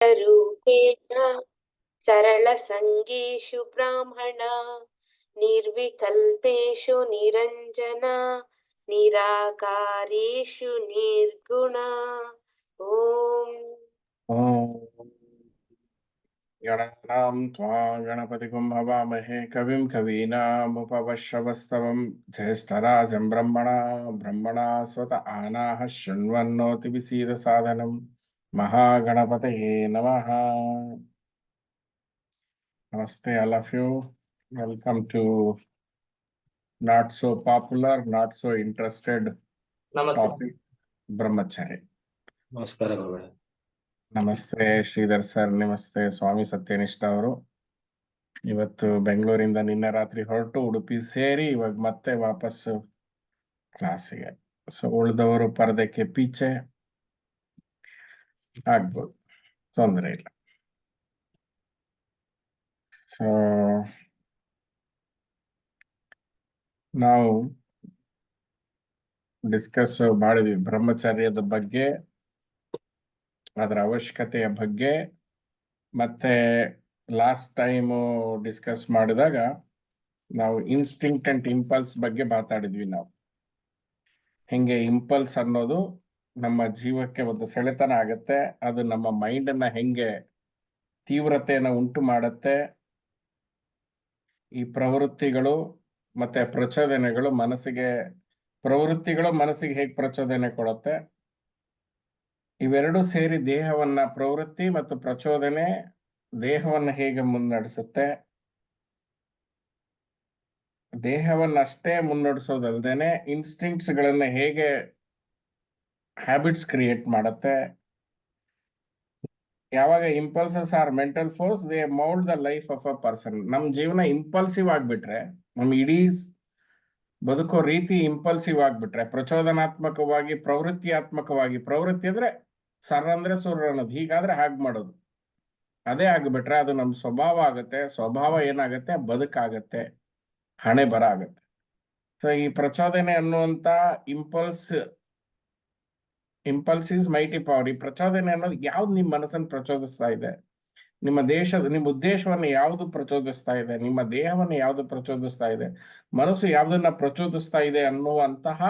रूपेण सरलसङ्गेषु ब्राह्मणा निर्विकल्पेषु निरञ्जना निराकारेषु निर्गुणा ॐ गणानां त्वा गणपतिगुं हवामहे कविं कवीनामुपवश्रवस्तवं ज्येष्ठराजं ब्रह्मणा आनाः शृण्वन्नोतिविसीदसादनं महागणपतये नमः. Namaste all of you. Welcome to not so popular, not so interested topic, Brahmacharya. ನಮಸ್ಕಾರ ಗುರುಗಳೇ. ನಮಸ್ತೆ ಶ್ರೀಧರ್ ಸರ್, ನಮಸ್ತೆ ಸ್ವಾಮಿ ಸತ್ಯನಿಷ್ಠ ಅವರು. ಇವತ್ತು ಬೆಂಗಳೂರಿಂದ ನಿನ್ನೆ ರಾತ್ರಿ ಹೊರಟು ಉಡುಪಿ ಸೇರಿ ಇವಾಗ ಮತ್ತೆ ವಾಪಸ್ಸು ಕ್ಲಾಸಿಗೆ. ಸೊ ಉಳಿದವರು ಪರದಕ್ಕೆ ಪೀಚೆ ಆಗ್ಬೋದು, ತೊಂದರೆ ಇಲ್ಲ. ಸೊ ನಾವು ಡಿಸ್ಕಸ್ ಮಾಡಿದ್ವಿ ಬ್ರಹ್ಮಚರ್ಯದ ಬಗ್ಗೆ, ಅದರ ಅವಶ್ಯಕತೆಯ ಬಗ್ಗೆ. ಮತ್ತೆ ಲಾಸ್ಟ್ ಟೈಮ್ ಡಿಸ್ಕಸ್ ಮಾಡಿದಾಗ ನಾವು ಇನ್ಸ್ಟಿಂಕ್ಟ್ ಅಂಡ್ ಇಂಪಲ್ಸ್ ಬಗ್ಗೆ ಮಾತಾಡಿದ್ವಿ. ನಾವು ಹೆಂಗೆ ಇಂಪಲ್ಸ್ ಅನ್ನೋದು ನಮ್ಮ ಜೀವಕ್ಕೆ ಒಂದು ಸೆಳೆತನ ಆಗತ್ತೆ, ಅದು ನಮ್ಮ ಮೈಂಡ್ ಅನ್ನ ಹೆಂಗೆ ತೀವ್ರತೆಯನ್ನು ಉಂಟು ಮಾಡತ್ತೆ, ಈ ಪ್ರವೃತ್ತಿಗಳು ಮತ್ತೆ ಪ್ರಚೋದನೆಗಳು ಮನಸ್ಸಿಗೆ ಹೇಗೆ ಪ್ರಚೋದನೆ ಕೊಡುತ್ತೆ, ಇವೆರಡೂ ಸೇರಿ ದೇಹವನ್ನ, ಪ್ರವೃತ್ತಿ ಮತ್ತು ಪ್ರಚೋದನೆ ದೇಹವನ್ನ ಹೇಗೆ ಮುನ್ನಡೆಸುತ್ತೆ, ದೇಹವನ್ನಷ್ಟೇ ಮುನ್ನಡೆಸೋದಲ್ದೇನೆ ಇನ್ಸ್ಟಿಂಕ್ಟ್ಸ್ ಗಳನ್ನ ಹೇಗೆ ಹ್ಯಾಬಿಟ್ಸ್ ಕ್ರಿಯೇಟ್ ಮಾಡುತ್ತೆ. ಯಾವಾಗ impulses are mental force, they mould the life of a person. ನಮ್ ಜೀವನ ಇಂಪಲ್ಸಿವ್ ಆಗ್ಬಿಟ್ರೆ, ನಮ್ ಇಡೀ ಬದುಕೋ ರೀತಿ ಇಂಪಲ್ಸಿವ್ ಆಗ್ಬಿಟ್ರೆ, ಪ್ರಚೋದನಾತ್ಮಕವಾಗಿ ಪ್ರವೃತ್ತಿಯಾತ್ಮಕವಾಗಿ, ಪ್ರವೃತ್ತಿ ಅಂದ್ರೆ ಸರ್ ಅಂದ್ರೆ ಸುರ್ ಅನ್ನೋದು, ಹೀಗಾದ್ರೆ ಹಾಗೆ ಮಾಡೋದು, ಅದೇ ಆಗ್ಬಿಟ್ರೆ ಅದು ನಮ್ ಸ್ವಭಾವ ಆಗತ್ತೆ. ಸ್ವಭಾವ ಏನಾಗತ್ತೆ, ಬದುಕಾಗತ್ತೆ, ಹಣೆ ಬರ ಆಗತ್ತೆ. ಸೊ ಈ ಪ್ರಚೋದನೆ ಅನ್ನುವಂತ ಇಂಪಲ್ಸ್ ಇಸ್ ಮೈಟಿ ಪವರ್. ಈ ಪ್ರಚೋದನೆ ಅನ್ನೋದು ಯಾವ್ದು ನಿಮ್ಮ ಮನಸ್ಸನ್ನು ಪ್ರಚೋದಿಸ್ತಾ ಇದೆ, ನಿಮ್ಮ ಉದ್ದೇಶವನ್ನು ಯಾವುದು ಪ್ರಚೋದಿಸ್ತಾ ಇದೆ, ನಿಮ್ಮ ದೇಹವನ್ನು ಯಾವುದು ಪ್ರಚೋದಿಸ್ತಾ ಇದೆ, ಮನಸ್ಸು ಯಾವ್ದನ್ನ ಪ್ರಚೋದಿಸ್ತಾ ಇದೆ ಅನ್ನುವಂತಹ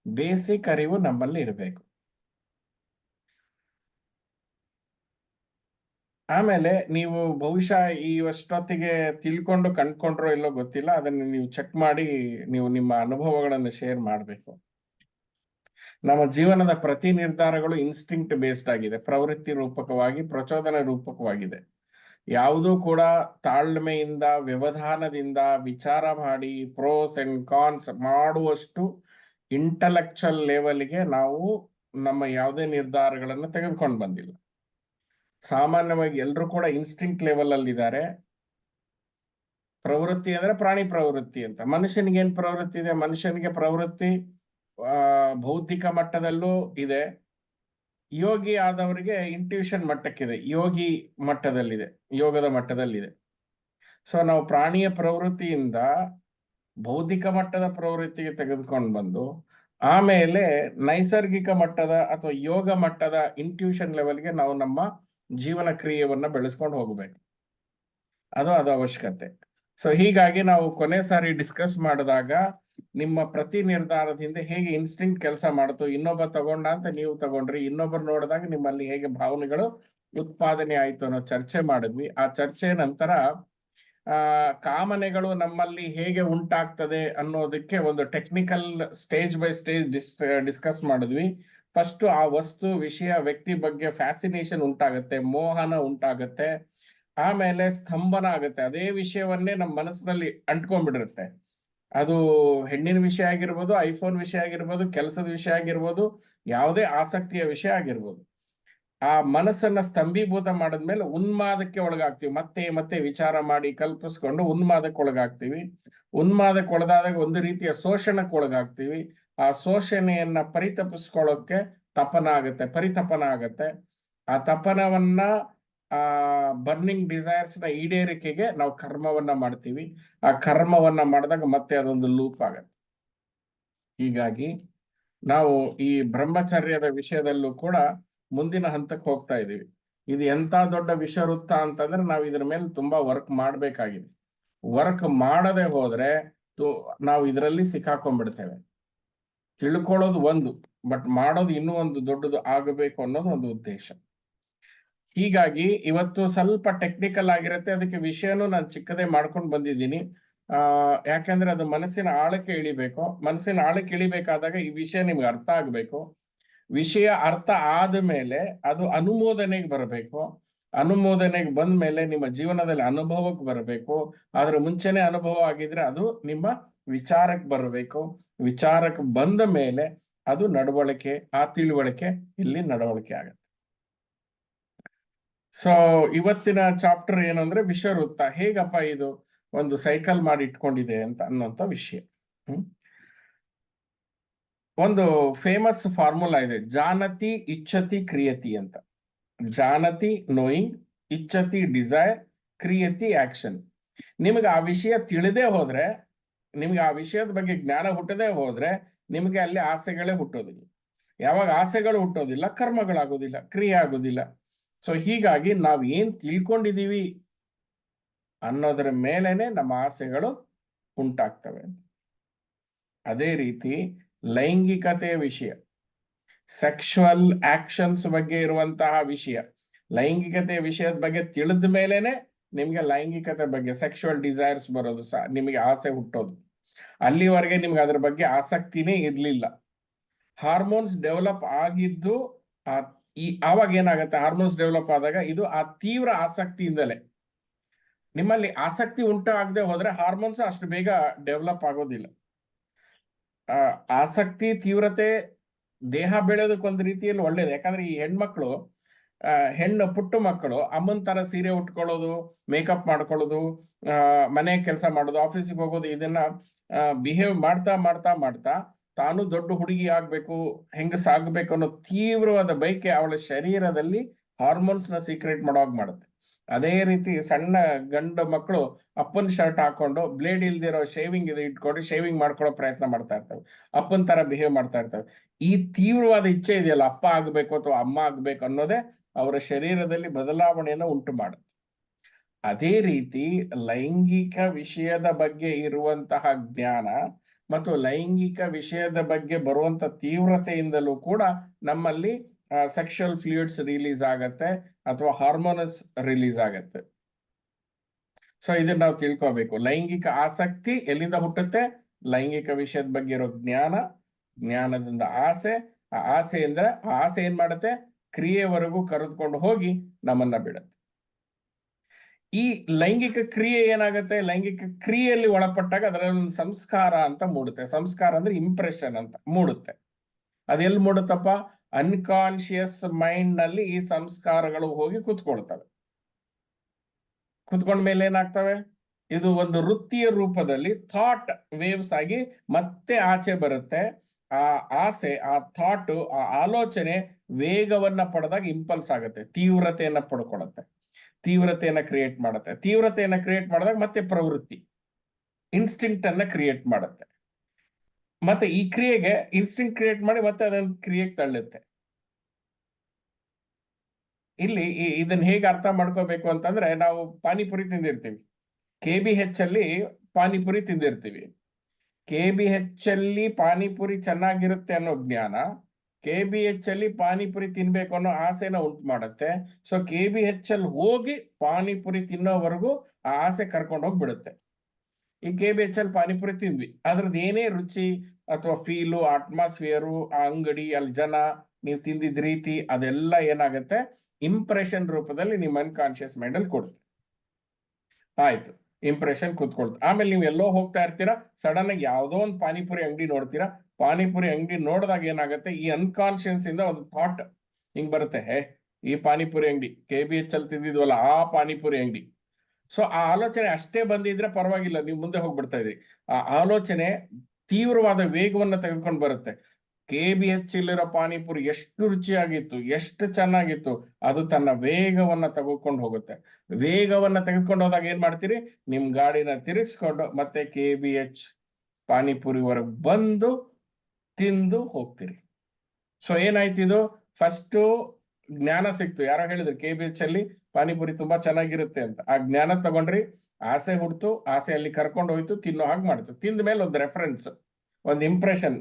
ಬೇಸಿಕ್ ಅರಿವು ನಮ್ಮಲ್ಲಿ ಇರಬೇಕು. ಆಮೇಲೆ ನೀವು ಬಹುಶಃ ಈ ಅಷ್ಟೊತ್ತಿಗೆ ತಿಳ್ಕೊಂಡು ಕಂಡ್ಕೊಂಡ್ರೋ ಇಲ್ಲೋ ಗೊತ್ತಿಲ್ಲ, ಅದನ್ನ ನೀವು ಚೆಕ್ ಮಾಡಿ ನೀವು ನಿಮ್ಮ ಅನುಭವಗಳನ್ನು ಶೇರ್ ಮಾಡಬೇಕು. ನಮ್ಮ ಜೀವನದ ಪ್ರತಿ ನಿರ್ಧಾರಗಳು ಇನ್ಸ್ಟಿಂಕ್ಟ್ ಬೇಸ್ಡ್ ಆಗಿದೆ, ಪ್ರವೃತ್ತಿ ರೂಪಕವಾಗಿ, ಪ್ರಚೋದನೆ ರೂಪಕವಾಗಿದೆ. ಯಾವುದೂ ಕೂಡ ತಾಳ್ಮೆಯಿಂದ, ವ್ಯವಧಾನದಿಂದ ವಿಚಾರ ಮಾಡಿ ಪ್ರೋಸ್ ಅಂಡ್ ಕಾನ್ಸ್ ಮಾಡುವಷ್ಟು ಇಂಟಲೆಕ್ಚುಯಲ್ ಲೆವೆಲ್ಗೆ ನಾವು ನಮ್ಮ ಯಾವುದೇ ನಿರ್ಧಾರಗಳನ್ನು ತೆಗೆದುಕೊಂಡು ಬಂದಿಲ್ಲ. ಸಾಮಾನ್ಯವಾಗಿ ಎಲ್ಲರೂ ಕೂಡ ಇನ್ಸ್ಟಿಂಕ್ಟ್ ಲೆವೆಲ್ ಅಲ್ಲಿ ಇದ್ದಾರೆ. ಪ್ರವೃತ್ತಿ ಅಂದ್ರೆ ಪ್ರಾಣಿ ಪ್ರವೃತ್ತಿ ಅಂತ. ಮನುಷ್ಯನಿಗೆ ಏನ್ ಪ್ರವೃತ್ತಿ ಇದೆ? ಮನುಷ್ಯನಿಗೆ ಪ್ರವೃತ್ತಿ ಬೌದ್ಧಿಕ ಮಟ್ಟದಲ್ಲೂ ಇದೆ, ಯೋಗಿ ಆದವರಿಗೆ ಇಂಟ್ಯೂಷನ್ ಮಟ್ಟಕ್ಕಿದೆ, ಯೋಗಿ ಮಟ್ಟದಲ್ಲಿದೆ, ಯೋಗದ ಮಟ್ಟದಲ್ಲಿದೆ. ಸೊ ನಾವು ಪ್ರಾಣಿಯ ಪ್ರವೃತ್ತಿಯಿಂದ ಬೌದ್ಧಿಕ ಮಟ್ಟದ ಪ್ರವೃತ್ತಿಗೆ ತೆಗೆದುಕೊಂಡು ಬಂದು ಆಮೇಲೆ ನೈಸರ್ಗಿಕ ಮಟ್ಟದ ಅಥವಾ ಯೋಗ ಮಟ್ಟದ ಇಂಟ್ಯೂಷನ್ ಲೆವೆಲ್ಗೆ ನಾವು ನಮ್ಮ ಜೀವನ ಕ್ರಿಯೆಯನ್ನ ಬೆಳೆಸ್ಕೊಂಡು ಹೋಗ್ಬೇಕು. ಅದು ಅವಶ್ಯಕತೆ. ಸೊ ಹೀಗಾಗಿ ನಾವು ಕೊನೆ ಸಾರಿ ಡಿಸ್ಕಸ್ ಮಾಡಿದಾಗ ನಿಮ್ಮ ಪ್ರತಿ ನಿರ್ಧಾರದಿಂದ ಹೇಗೆ ಇನ್ಸ್ಟಿಂಕ್ಟ್ ಕೆಲಸ ಮಾಡ್ತು, ಇನ್ನೊಬ್ಬ ತಗೊಂಡ ಅಂತ ನೀವು ತಗೊಂಡ್ರಿ, ಇನ್ನೊಬ್ಬರು ನೋಡಿದಾಗ ನಿಮ್ಮಲ್ಲಿ ಹೇಗೆ ಭಾವನೆಗಳು ಉತ್ಪಾದನೆ ಆಯ್ತು ಅನ್ನೋ ಚರ್ಚೆ ಮಾಡಿದ್ವಿ. ಆ ಚರ್ಚೆ ನಂತರ ಕಾಮನೆಗಳು ನಮ್ಮಲ್ಲಿ ಹೇಗೆ ಉಂಟಾಗ್ತದೆ ಅನ್ನೋದಕ್ಕೆ ಒಂದು technical stage by stage discuss ಮಾಡಿದ್ವಿ. ಫಸ್ಟ್ ಆ ವಸ್ತು, ವಿಷಯ, ವ್ಯಕ್ತಿ ಬಗ್ಗೆ ಫ್ಯಾಸಿನೇಷನ್ ಉಂಟಾಗತ್ತೆ, ಮೋಹನ ಉಂಟಾಗತ್ತೆ, ಆಮೇಲೆ ಸ್ತಂಭನ ಆಗುತ್ತೆ. ಅದೇ ವಿಷಯವನ್ನೇ ನಮ್ಮ ಮನಸ್ಸಿನಲ್ಲಿ ಅಂಟ್ಕೊಂಡ್ಬಿಡಿರುತ್ತೆ. ಅದು ಹೆಣ್ಣಿನ ವಿಷಯ ಆಗಿರ್ಬೋದು, ಐಫೋನ್ ವಿಷಯ ಆಗಿರ್ಬೋದು, ಕೆಲಸದ ವಿಷಯ ಆಗಿರ್ಬೋದು, ಯಾವುದೇ ಆಸಕ್ತಿಯ ವಿಷಯ ಆಗಿರ್ಬೋದು. ಆ ಮನಸ್ಸನ್ನ ಸ್ತಂಭೀಭೂತ ಮಾಡಿದ್ಮೇಲೆ ಉನ್ಮಾದಕ್ಕೆ ಒಳಗಾಗ್ತೀವಿ. ಮತ್ತೆ ಮತ್ತೆ ವಿಚಾರ ಮಾಡಿ ಕಲ್ಪಿಸ್ಕೊಂಡು ಉನ್ಮಾದಕ್ಕೆ ಒಳಗಾಗ್ತೀವಿ. ಉನ್ಮಾದಕ್ಕೆ ಒಳಗಾದಾಗ ಒಂದು ರೀತಿಯ ಶೋಷಣಕ್ಕೆ ಒಳಗಾಗ್ತೀವಿ. ಆ ಶೋಷಣೆಯನ್ನ ಪರಿತಪಿಸ್ಕೊಳ್ಳೋಕೆ ಪರಿತಪನ ಆಗತ್ತೆ. ಆ ತಪನವನ್ನ ಬರ್ನಿಂಗ್ ಡಿಸೈರ್ಸ್ ನ ಈಡೇರಿಕೆಗೆ ನಾವು ಕರ್ಮವನ್ನ ಮಾಡ್ತೀವಿ. ಆ ಕರ್ಮವನ್ನ ಮಾಡಿದಾಗ ಮತ್ತೆ ಅದೊಂದು ಲೂಪ್ ಆಗತ್ತೆ. ಹೀಗಾಗಿ ನಾವು ಈ ಬ್ರಹ್ಮಚರ್ಯದ ವಿಷಯದಲ್ಲೂ ಕೂಡ ಮುಂದಿನ ಹಂತಕ್ಕೆ ಹೋಗ್ತಾ ಇದೀವಿ. ಇದು ಎಂತ ದೊಡ್ಡ ವಿಷವೃತ್ತ ಅಂತಂದ್ರೆ ನಾವು ಇದ್ರ ಮೇಲೆ ತುಂಬಾ ವರ್ಕ್ ಮಾಡ್ಬೇಕಾಗಿದೆ. ವರ್ಕ್ ಮಾಡದೆ ಹೋದ್ರೆ ನಾವು ಇದರಲ್ಲಿ ಸಿಕ್ಕಾಕೊಂಡ್ಬಿಡ್ತೇವೆ. ತಿಳ್ಕೊಳ್ಳೋದು ಒಂದು, ಬಟ್ ಮಾಡೋದು ಇನ್ನೂ ಒಂದು ದೊಡ್ಡದು ಆಗಬೇಕು ಅನ್ನೋದು ಒಂದು ಉದ್ದೇಶ. ಹೀಗಾಗಿ ಇವತ್ತು ಸ್ವಲ್ಪ ಟೆಕ್ನಿಕಲ್ ಆಗಿರುತ್ತೆ, ಅದಕ್ಕೆ ವಿಷಯನೂ ನಾನು ಚಿಕ್ಕದೇ ಮಾಡ್ಕೊಂಡು ಬಂದಿದ್ದೀನಿ. ಯಾಕಂದ್ರೆ ಅದು ಮನಸ್ಸಿನ ಆಳಕ್ಕೆ ಇಳಿಬೇಕು. ಮನಸ್ಸಿನ ಆಳಕ್ಕೆ ಇಳಿಬೇಕಾದಾಗ ಈ ವಿಷಯ ನಿಮ್ಗೆ ಅರ್ಥ ಆಗ್ಬೇಕು. ವಿಷಯ ಅರ್ಥ ಆದ ಮೇಲೆ ಅದು ಅನುಮೋದನೆಗೆ ಬರಬೇಕು. ಅನುಮೋದನೆಗೆ ಬಂದ ಮೇಲೆ ನಿಮ್ಮ ಜೀವನದಲ್ಲಿ ಅನುಭವಕ್ಕೆ ಬರಬೇಕು. ಆದ್ರೆ ಮುಂಚೆನೆ ಅನುಭವ ಆಗಿದ್ರೆ ಅದು ನಿಮ್ಮ ವಿಚಾರಕ್ಕೆ ಬರಬೇಕು. ವಿಚಾರಕ್ಕೆ ಬಂದ ಮೇಲೆ ಅದು ನಡವಳಿಕೆ, ಆ ತಿಳುವಳಿಕೆ ಇಲ್ಲಿ ನಡವಳಿಕೆ ಆಗುತ್ತೆ. ಸೊ ಇವತ್ತಿನ ಚಾಪ್ಟರ್ ಏನಂದ್ರೆ ವಿಷವೃತ್ತ. ಹೇಗಪ್ಪ ಇದು ಒಂದು ಸೈಕಲ್ ಮಾಡಿ ಇಟ್ಕೊಂಡಿದೆ ಅಂತ ಅನ್ನೋಂಥ ವಿಷಯ. ಒಂದು ಫೇಮಸ್ ಫಾರ್ಮುಲಾ ಇದೆ, ಜಾನತಿ ಇಚ್ಛತಿ ಕ್ರಿಯತಿ ಅಂತ. ಜಾನತಿ ನೋಯಿಂಗ್, ಇಚ್ಛತಿ ಡಿಸೈರ್, ಕ್ರಿಯತಿ ಆಕ್ಷನ್. ನಿಮಗೆ ಆ ವಿಷಯ ತಿಳಿದೇ ಹೋದ್ರೆ, ನಿಮ್ಗೆ ಆ ವಿಷಯದ ಬಗ್ಗೆ ಜ್ಞಾನ ಹುಟ್ಟದೇ ಹೋದ್ರೆ ನಿಮಗೆ ಅಲ್ಲಿ ಆಸೆಗಳೇ ಹುಟ್ಟೋದಿಲ್ಲ. ಯಾವಾಗ ಆಸೆಗಳು ಹುಟ್ಟೋದಿಲ್ಲ, ಕರ್ಮಗಳಾಗೋದಿಲ್ಲ, ಕ್ರಿಯೆ ಆಗೋದಿಲ್ಲ. ಸೊ ಹೀಗಾಗಿ ನಾವು ಏನ್ ತಿಳ್ಕೊಂಡಿದೀವಿ ಅನ್ನೋದ್ರ ಮೇಲೇನೆ ನಮ್ಮ ಆಸೆಗಳು ಉಂಟಾಗ್ತವೆ. ಅದೇ ರೀತಿ ಲೈಂಗಿಕತೆಯ ವಿಷಯ, ಸೆಕ್ಷುವಲ್ ಆಕ್ಷನ್ಸ್ ಬಗ್ಗೆ ಇರುವಂತಹ ವಿಷಯ, ಲೈಂಗಿಕತೆಯ ವಿಷಯದ ಬಗ್ಗೆ ತಿಳಿದ ಮೇಲೇನೆ ನಿಮ್ಗೆ ಲೈಂಗಿಕತೆ ಬಗ್ಗೆ ಸೆಕ್ಷುವಲ್ ಡಿಸೈರ್ಸ್ ಬರೋದು, ನಿಮಗೆ ಆಸೆ ಹುಟ್ಟೋದು. ಅಲ್ಲಿವರೆಗೆ ನಿಮ್ಗೆ ಅದ್ರ ಬಗ್ಗೆ ಆಸಕ್ತಿನೇ ಇರ್ಲಿಲ್ಲ. ಹಾರ್ಮೋನ್ಸ್ ಡೆವಲಪ್ ಆಗಿದ್ದು ಆವಾಗ ಏನಾಗುತ್ತೆ, ಹಾರ್ಮೋನ್ಸ್ ಡೆವಲಪ್ ಆದಾಗ ಇದು ಆ ತೀವ್ರ ಆಸಕ್ತಿಯಿಂದಲೇ. ನಿಮ್ಮಲ್ಲಿ ಆಸಕ್ತಿ ಉಂಟಾಗದೆ ಹೋದ್ರೆ ಹಾರ್ಮೋನ್ಸ್ ಅಷ್ಟು ಬೇಗ ಡೆವಲಪ್ ಆಗೋದಿಲ್ಲ. ಆಸಕ್ತಿ ತೀವ್ರತೆ ದೇಹ ಬೆಳೆಯೋದಕ್ಕೊಂದು ರೀತಿಯಲ್ಲಿ ಒಳ್ಳೇದು. ಯಾಕಂದ್ರೆ ಈ ಹೆಣ್ಮಕ್ಳು, ಪುಟ್ಟ ಮಕ್ಕಳು ಅಮ್ಮನ ತರ ಸೀರೆ ಉಟ್ಕೊಳ್ಳೋದು, ಮೇಕಪ್ ಮಾಡ್ಕೊಳ್ಳೋದು, ಮನೆ ಕೆಲಸ ಮಾಡೋದು, ಆಫೀಸಿಗೆ ಹೋಗೋದು, ಇದನ್ನ ಬಿಹೇವ್ ಮಾಡ್ತಾ ಮಾಡ್ತಾ ಮಾಡ್ತಾ ತಾನು ದೊಡ್ಡ ಹುಡುಗಿ ಆಗ್ಬೇಕು, ಹೆಂಗಸಾಗ್ಬೇಕು ಅನ್ನೋ ತೀವ್ರವಾದ ಬಯಕೆ ಅವಳ ಶರೀರದಲ್ಲಿ ಹಾರ್ಮೋನ್ಸ್ ನ ಸೀಕ್ರೆಟ್ ಮಾಡೋವಾಗ ಮಾಡುತ್ತೆ. ಅದೇ ರೀತಿ ಸಣ್ಣ ಗಂಡು ಮಕ್ಕಳು ಅಪ್ಪನ್ ಶರ್ಟ್ ಹಾಕೊಂಡು ಬ್ಲೇಡ್ ಇಲ್ದಿರೋ ಶೇವಿಂಗ್ ಇಟ್ಕೊಂಡು ಶೇವಿಂಗ್ ಮಾಡ್ಕೊಳ್ಳೋ ಪ್ರಯತ್ನ ಮಾಡ್ತಾ ಇರ್ತವೆ, ಅಪ್ಪನ್ ತರ ಬಿಹೇವ್ ಮಾಡ್ತಾ ಇರ್ತವೆ. ಈ ತೀವ್ರವಾದ ಇಚ್ಛೆ ಇದೆಯಲ್ಲ, ಅಪ್ಪ ಆಗ್ಬೇಕು ಅಥವಾ ಅಮ್ಮ ಆಗ್ಬೇಕು ಅನ್ನೋದೇ ಅವರ ಶರೀರದಲ್ಲಿ ಬದಲಾವಣೆಯನ್ನು ಉಂಟು ಮಾಡುತ್ತೆ. ಅದೇ ರೀತಿ ಲೈಂಗಿಕ ವಿಷಯದ ಬಗ್ಗೆ ಇರುವಂತಹ ಜ್ಞಾನ ಮತ್ತು ಲೈಂಗಿಕ ವಿಷಯದ ಬಗ್ಗೆ ಬರುವಂತ ತೀವ್ರತೆಯಿಂದಲೂ ಕೂಡ ನಮ್ಮಲ್ಲಿ ಸೆಕ್ಷುವಲ್ ಫ್ಲೂಯಿಡ್ಸ್ ರಿಲೀಸ್ ಆಗತ್ತೆ ಅಥವಾ ಹಾರ್ಮೋನ್ಸ್ ರಿಲೀಸ್ ಆಗತ್ತೆ. ಸೊ ಇದನ್ನ ನಾವು ತಿಳ್ಕೋಬೇಕು. ಲೈಂಗಿಕ ಆಸಕ್ತಿ ಎಲ್ಲಿಂದ ಹುಟ್ಟುತ್ತೆ? ಲೈಂಗಿಕ ವಿಷಯದ ಬಗ್ಗೆ ಇರೋ ಜ್ಞಾನ, ಜ್ಞಾನದಿಂದ ಆಸೆ, ಆ ಆಸೆಯಿಂದ ಆ ಆಸೆ ಏನ್ ಮಾಡುತ್ತೆ, ಕ್ರಿಯೆವರೆಗೂ ಕರೆದುಕೊಂಡು ಹೋಗಿ ನಮ್ಮನ್ನ ಬಿಡುತ್ತೆ. ಈ ಲೈಂಗಿಕ ಕ್ರಿಯೆ ಏನಾಗುತ್ತೆ, ಲೈಂಗಿಕ ಕ್ರಿಯೆಯಲ್ಲಿ ಒಳಪಟ್ಟಾಗ ಅದರಲ್ಲಿ ಒಂದು ಸಂಸ್ಕಾರ ಅಂತ ಮೂಡುತ್ತೆ. ಸಂಸ್ಕಾರ ಅಂದ್ರೆ ಇಂಪ್ರೆಷನ್ ಅಂತ ಮೂಡುತ್ತೆ. ಅದೆಲ್ಲಿ ಮೂಡುತ್ತಪ್ಪ? ಅನ್ಕಾನ್ಶಿಯಸ್ ಮೈಂಡ್ ನಲ್ಲಿ ಈ ಸಂಸ್ಕಾರಗಳು ಹೋಗಿ ಕುತ್ಕೊಳ್ತವೆ. ಕುತ್ಕೊಂಡ ಮೇಲೆ ಏನಾಗ್ತವೆ, ಇದು ಒಂದು ವೃತ್ತಿಯ ರೂಪದಲ್ಲಿ ಥಾಟ್ ವೇವ್ಸ್ ಆಗಿ ಮತ್ತೆ ಆಚೆ ಬರುತ್ತೆ. ಆ ಆಸೆ, ಆ ಥಾಟ್, ಆ ಆಲೋಚನೆ ವೇಗವನ್ನ ಪಡೆದಾಗ ಇಂಪಲ್ಸ್ ಆಗುತ್ತೆ, ತೀವ್ರತೆಯನ್ನ ಪಡ್ಕೊಳುತ್ತೆ, ತೀವ್ರತೆಯನ್ನ ಕ್ರಿಯೇಟ್ ಮಾಡುತ್ತೆ. ತೀವ್ರತೆಯನ್ನ ಕ್ರಿಯೇಟ್ ಮಾಡಿದಾಗ ಮತ್ತೆ ಪ್ರವೃತ್ತಿ, ಇನ್ಸ್ಟಿಂಕ್ಟ್ ಅನ್ನ ಕ್ರಿಯೇಟ್ ಮಾಡುತ್ತೆ. ಮತ್ತೆ ಈ ಕ್ರಿಯೆಗೆ ಇನ್ಸ್ಟಿಂಕ್ಟ್ ಕ್ರಿಯೇಟ್ ಮಾಡಿ ಮತ್ತೆ ಅದನ್ನ ಕ್ರಿಯೆಗೆ ತಳ್ಳುತ್ತೆ. ಇಲ್ಲಿ ಇದನ್ನ ಹೇಗೆ ಅರ್ಥ ಮಾಡ್ಕೋಬೇಕು ಅಂತಂದ್ರೆ, ನಾವು ಪಾನಿಪುರಿ ತಿಂದಿರ್ತೀವಿ, KBH ಅಲ್ಲಿ ಪಾನಿಪುರಿ ತಿಂದಿರ್ತೀವಿ. KBH ಅಲ್ಲಿ ಪಾನಿಪುರಿ ಚೆನ್ನಾಗಿರುತ್ತೆ ಅನ್ನೋ ಜ್ಞಾನ KBH ಅಲ್ಲಿ ಪಾನಿಪುರಿ ತಿನ್ಬೇಕು ಅನ್ನೋ ಆಸೆನ ಉಂಟು ಮಾಡುತ್ತೆ. ಸೊ KBH ಅಲ್ಲಿ ಹೋಗಿ ಪಾನಿಪುರಿ ತಿನ್ನೋವರೆಗೂ ಆ ಆಸೆ ಕರ್ಕೊಂಡು ಹೋಗ್ಬಿಡುತ್ತೆ. ಈ KBH ಅಲ್ಲಿ ಪಾನಿಪುರಿ ತಿಂದ್ವಿ, ಅದ್ರದ್ದು ಏನೇ ರುಚಿ ಅಥವಾ ಫೀಲು, ಅಟ್ಮಾಸ್ಫಿಯರು, ಆ ಅಂಗಡಿ, ಅಲ್ಲಿ ಜನ, ನೀವು ತಿಂದಿದ್ ರೀತಿ, ಅದೆಲ್ಲ ಏನಾಗುತ್ತೆ, ಇಂಪ್ರೆಷನ್ ರೂಪದಲ್ಲಿ ನಿಮ್ಮ ಅನ್ಕಾನ್ಶಿಯಸ್ ಮೈಂಡ್ ಅಲ್ಲಿ ಕೊಡುತ್ತೆ. ಆಯ್ತು, ಇಂಪ್ರೆಷನ್ ಕೂತ್ಕೊಳ್ತು. ಆಮೇಲೆ ನೀವು ಎಲ್ಲೋ ಹೋಗ್ತಾ ಇರ್ತೀರಾ, ಸಡನ್ ಆಗಿ ಯಾವ್ದೋ ಒಂದು ಪಾನಿಪುರಿ ಅಂಗಡಿ ನೋಡ್ತೀರಾ. ಪಾನಿಪುರಿ ಅಂಗಡಿ ನೋಡಿದಾಗ ಏನಾಗುತ್ತೆ, ಈ ಅನ್ಕಾನ್ಶಿಯಸ್ ಇಂದ ಒಂದು ಥಾಟ್ ಹಿಂಗ್ ಬರುತ್ತೆ, ಈ ಪಾನಿಪುರಿ ಅಂಗಡಿ KBH ಅಲ್ಲಿ ತಿಂದಿದ್ವಲ್ಲ ಆ ಪಾನಿಪುರಿ ಅಂಗಡಿ. ಸೊ ಆ ಆಲೋಚನೆ ಅಷ್ಟೇ ಬಂದಿದ್ರೆ ಪರವಾಗಿಲ್ಲ, ನೀವು ಮುಂದೆ ಹೋಗ್ಬಿಡ್ತಾ ಇದ್ರಿ. ಆ ಆಲೋಚನೆ ತೀವ್ರವಾದ ವೇಗವನ್ನ ತೆಗೆದುಕೊಂಡು ಬರುತ್ತೆ. KBH ಇಲ್ಲಿರೋ ಪಾನಿಪುರಿ ಎಷ್ಟು ರುಚಿಯಾಗಿತ್ತು, ಎಷ್ಟು ಚೆನ್ನಾಗಿತ್ತು, ಅದು ತನ್ನ ವೇಗವನ್ನ ತೆಗೆದುಕೊಂಡು ಹೋಗುತ್ತೆ. ವೇಗವನ್ನ ತೆಗೆದುಕೊಂಡು ಹೋದಾಗ ಏನ್ ಮಾಡ್ತೀರಿ, ನಿಮ್ ಗಾಡಿನ ತಿರುಗಿಸ್ಕೊಂಡು ಮತ್ತೆ KBH ಪಾನಿಪುರಿವರೆಗೆ ಬಂದು ತಿಂದು ಹೋಗ್ತೀರಿ. ಸೊ ಏನಾಯ್ತು, ಇದು ಫಸ್ಟ್ ಜ್ಞಾನ ಸಿಕ್ತು. ಯಾರೋ ಹೇಳಿದ್ರು KBH ಅಲ್ಲಿ ಪಾನಿಪುರಿ ತುಂಬಾ ಚೆನ್ನಾಗಿರುತ್ತೆ ಅಂತ. ಆ ಜ್ಞಾನ ತಗೊಂಡ್ರಿ, ಆಸೆ ಹುಡ್ತು, ಆಸೆ ಅಲ್ಲಿ ಕರ್ಕೊಂಡು ಹೋಯ್ತು, ತಿನ್ನೋ ಹಾಗೆ ಮಾಡ್ತು. ತಿಂದ ಮೇಲೆ ಒಂದು ರೆಫರೆನ್ಸ್, ಒಂದು ಇಂಪ್ರೆಷನ್,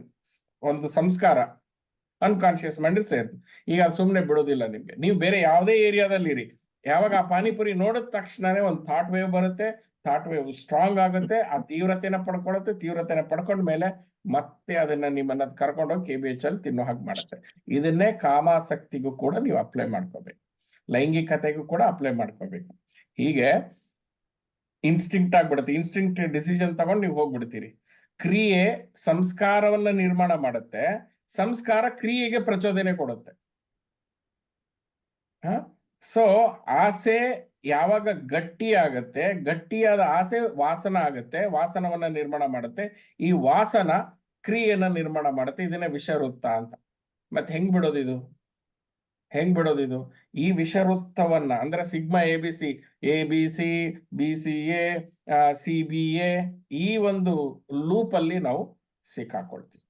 ಒಂದು ಸಂಸ್ಕಾರ ಅನ್ಕಾನ್ಶಿಯಸ್ ಮೈಂಡ್ ಸೇರ್ತು. ಈಗ ಅದು ಸುಮ್ಮನೆ ಬಿಡೋದಿಲ್ಲ ನಿಮ್ಗೆ. ನೀವು ಬೇರೆ ಯಾವುದೇ ಏರಿಯಾದಲ್ಲಿ ಇರಿ, ಯಾವಾಗ ಆ ಪಾನಿಪುರಿ ನೋಡಿದ ತಕ್ಷಣನೇ ಒಂದು ಥಾಟ್ ವೇವ್ ಬರುತ್ತೆ, ಥಾಟ್ ವೇವ್ ಸ್ಟ್ರಾಂಗ್ ಆಗುತ್ತೆ, ಆ ತೀವ್ರತೆನ ಪಡ್ಕೊಳ್ಳುತ್ತೆ, ತೀವ್ರತೆನ ಪಡ್ಕೊಂಡ ಮೇಲೆ ಮತ್ತೆ ಅದನ್ನ ನಿಮ್ಮನ್ನ ಕರ್ಕೊಂಡೋಗಿ KBH ಅಲ್ಲಿ ತಿನ್ನೋ ಹಾಗೆ ಮಾಡುತ್ತೆ. ಇದನ್ನೇ ಕಾಮಾಸಕ್ತಿಗೂ ಕೂಡ ನೀವು ಅಪ್ಲೈ ಮಾಡ್ಕೋಬೇಕು, ಲೈಂಗಿಕತೆಗೂ ಕೂಡ ಅಪ್ಲೈ ಮಾಡ್ಕೋಬೇಕು. ಹೀಗೆ ಇನ್ಸ್ಟಿಂಕ್ಟ್ ಆಗ್ಬಿಡುತ್ತೆ. ಇನ್ಸ್ಟಿಂಕ್ಟ್ ಡಿಸಿಷನ್ ತಗೊಂಡು ನೀವು ಹೋಗ್ಬಿಡ್ತೀರಿ. ಕ್ರಿಯೆ ಸಂಸ್ಕಾರವನ್ನ ನಿರ್ಮಾಣ ಮಾಡುತ್ತೆ, ಸಂಸ್ಕಾರ ಕ್ರಿಯೆಗೆ ಪ್ರಚೋದನೆ ಕೊಡುತ್ತೆ. ಸೊ ಆಸೆ ಯಾವಾಗ ಗಟ್ಟಿ ಆಗತ್ತೆ, ಗಟ್ಟಿಯಾದ ಆಸೆ ವಾಸನ ಆಗತ್ತೆ, ವಾಸನವನ್ನ ನಿರ್ಮಾಣ ಮಾಡುತ್ತೆ, ಈ ವಾಸನ ಕ್ರಿಯೆಯನ್ನ ನಿರ್ಮಾಣ ಮಾಡುತ್ತೆ. ಇದನ್ನೇ ವಿಷವೃತ್ತ ಅಂತ. ಮತ್ತೆ ಹೆಂಗ್ ಬಿಡೋದಿದು? ಈ ವಿಷವೃತ್ತವನ್ನ ಅಂದ್ರೆ ಸಿಗ್ಮಾ ABC, BCA, CBA, ಈ ಒಂದು ಲೂಪ್ ಅಲ್ಲಿ ನಾವು ಸಿಕ್ಕಾಕೊಳ್ತೀವಿ.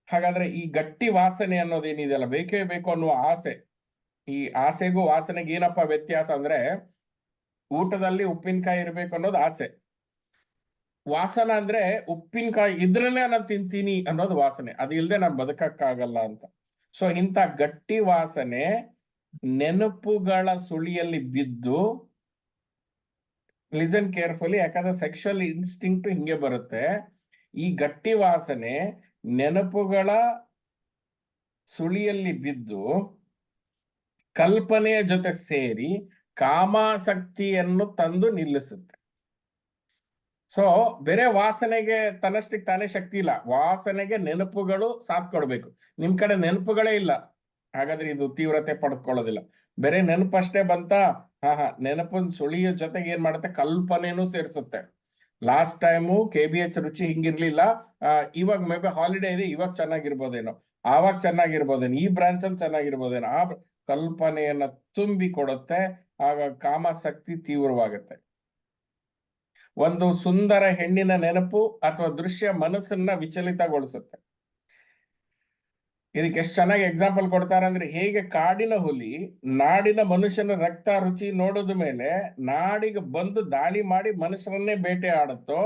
ಹಾಗಾದ್ರೆ ಈ ಗಟ್ಟಿ ವಾಸನೆ ಅನ್ನೋದೇನಿದೆಯಲ್ಲ, ಬೇಕೇ ಬೇಕು ಅನ್ನುವ ಆಸೆ, ಈ ಆಸೆಗೂ ವಾಸನೆಗೆ ಏನಪ್ಪ ವ್ಯತ್ಯಾಸ ಅಂದ್ರೆ, ಊಟದಲ್ಲಿ ಉಪ್ಪಿನಕಾಯಿ ಇರ್ಬೇಕು ಅನ್ನೋದು ಆಸೆ. ವಾಸನ ಅಂದ್ರೆ ಉಪ್ಪಿನಕಾಯಿ ಇದ್ರೇನೆ ನಾನು ತಿಂತೀನಿ ಅನ್ನೋದು ವಾಸನೆ. ಅದು ಇಲ್ಲದೆ ನಾನು ಬದುಕಕ್ಕಾಗಲ್ಲ ಅಂತ. ಸೊ ಇಂಥ ಗಟ್ಟಿ ವಾಸನೆ ನೆನಪುಗಳ ಸುಳಿಯಲ್ಲಿ ಬಿದ್ದು, ಲಿಸನ್ ಕೇರ್ಫುಲಿ, ಯಾಕಂದ್ರೆ ಸೆಕ್ಷುವಲ್ ಇನ್ಸ್ಟಿಂಕ್ಟ್ ಹಿಂಗೆ ಬರುತ್ತೆ. ಈ ಗಟ್ಟಿ ವಾಸನೆ ನೆನಪುಗಳ ಸುಳಿಯಲ್ಲಿ ಬಿದ್ದು ಕಲ್ಪನೆಯ ಜೊತೆ ಸೇರಿ ಕಾಮಾಸಕ್ತಿಯನ್ನು ತಂದು ನಿಲ್ಲಿಸುತ್ತೆ. ಸೊ ಬೇರೆ ವಾಸನೆಗೆ ತನ್ನಷ್ಟಕ್ಕೆ ತಾನೇ ಶಕ್ತಿ ಇಲ್ಲ, ವಾಸನೆಗೆ ನೆನಪುಗಳು ಸಾಥ್ ಕೊಡ್ಬೇಕು. ನಿಮ್ ಕಡೆ ನೆನಪುಗಳೇ ಇಲ್ಲ, ಹಾಗಾದ್ರೆ ಇದು ತೀವ್ರತೆ ಪಡ್ಕೊಳ್ಳೋದಿಲ್ಲ. ಬೇರೆ ನೆನಪಷ್ಟೇ ಬಂತ, ನೆನಪಿನ ಸುಳಿಯ ಜೊತೆಗೆ ಏನ್ ಮಾಡುತ್ತೆ, ಕಲ್ಪನೆನೂ ಸೇರಿಸುತ್ತೆ. ಲಾಸ್ಟ್ ಟೈಮು KBH ರುಚಿ ಹಿಂಗಿರ್ಲಿಲ್ಲ, ಇವಾಗ ಮೇ ಬಿ ಹಾಲಿಡೇ ಇದೆ, ಇವಾಗ ಚೆನ್ನಾಗಿರ್ಬೋದೇನೋ, ಆವಾಗ ಚೆನ್ನಾಗಿರ್ಬೋದೇನೋ, ಈ ಬ್ರಾಂಚ್ ಅಲ್ಲಿ ಚೆನ್ನಾಗಿರ್ಬೋದೇನೋ, ಆ ಕಲ್ಪನೆಯನ್ನ ತುಂಬಿ ಕೊಡುತ್ತೆ. ಆಗ ಕಾಮಾಸಕ್ತಿ ತೀವ್ರವಾಗುತ್ತೆ. ಒಂದು ಸುಂದರ ಹೆಣ್ಣಿನ ನೆನಪು ಅಥವಾ ದೃಶ್ಯ ಮನಸ್ಸನ್ನ ವಿಚಲಿತಗೊಳಿಸುತ್ತೆ. ಇದಕ್ಕೆ ಎಷ್ಟು ಚೆನ್ನಾಗಿ ಎಕ್ಸಾಂಪಲ್ ಕೊಡ್ತಾರೆ ಅಂದ್ರೆ, ಹೇಗೆ ಕಾಡಿನ ಹುಲಿ ನಾಡಿನ ಮನುಷ್ಯನ ರಕ್ತ ರುಚಿ ನೋಡಿದ ಮೇಲೆ ನಾಡಿಗೆ ಬಂದು ದಾಳಿ ಮಾಡಿ ಮನುಷ್ಯರನ್ನೇ ಬೇಟೆ ಆಡುತ್ತೋ,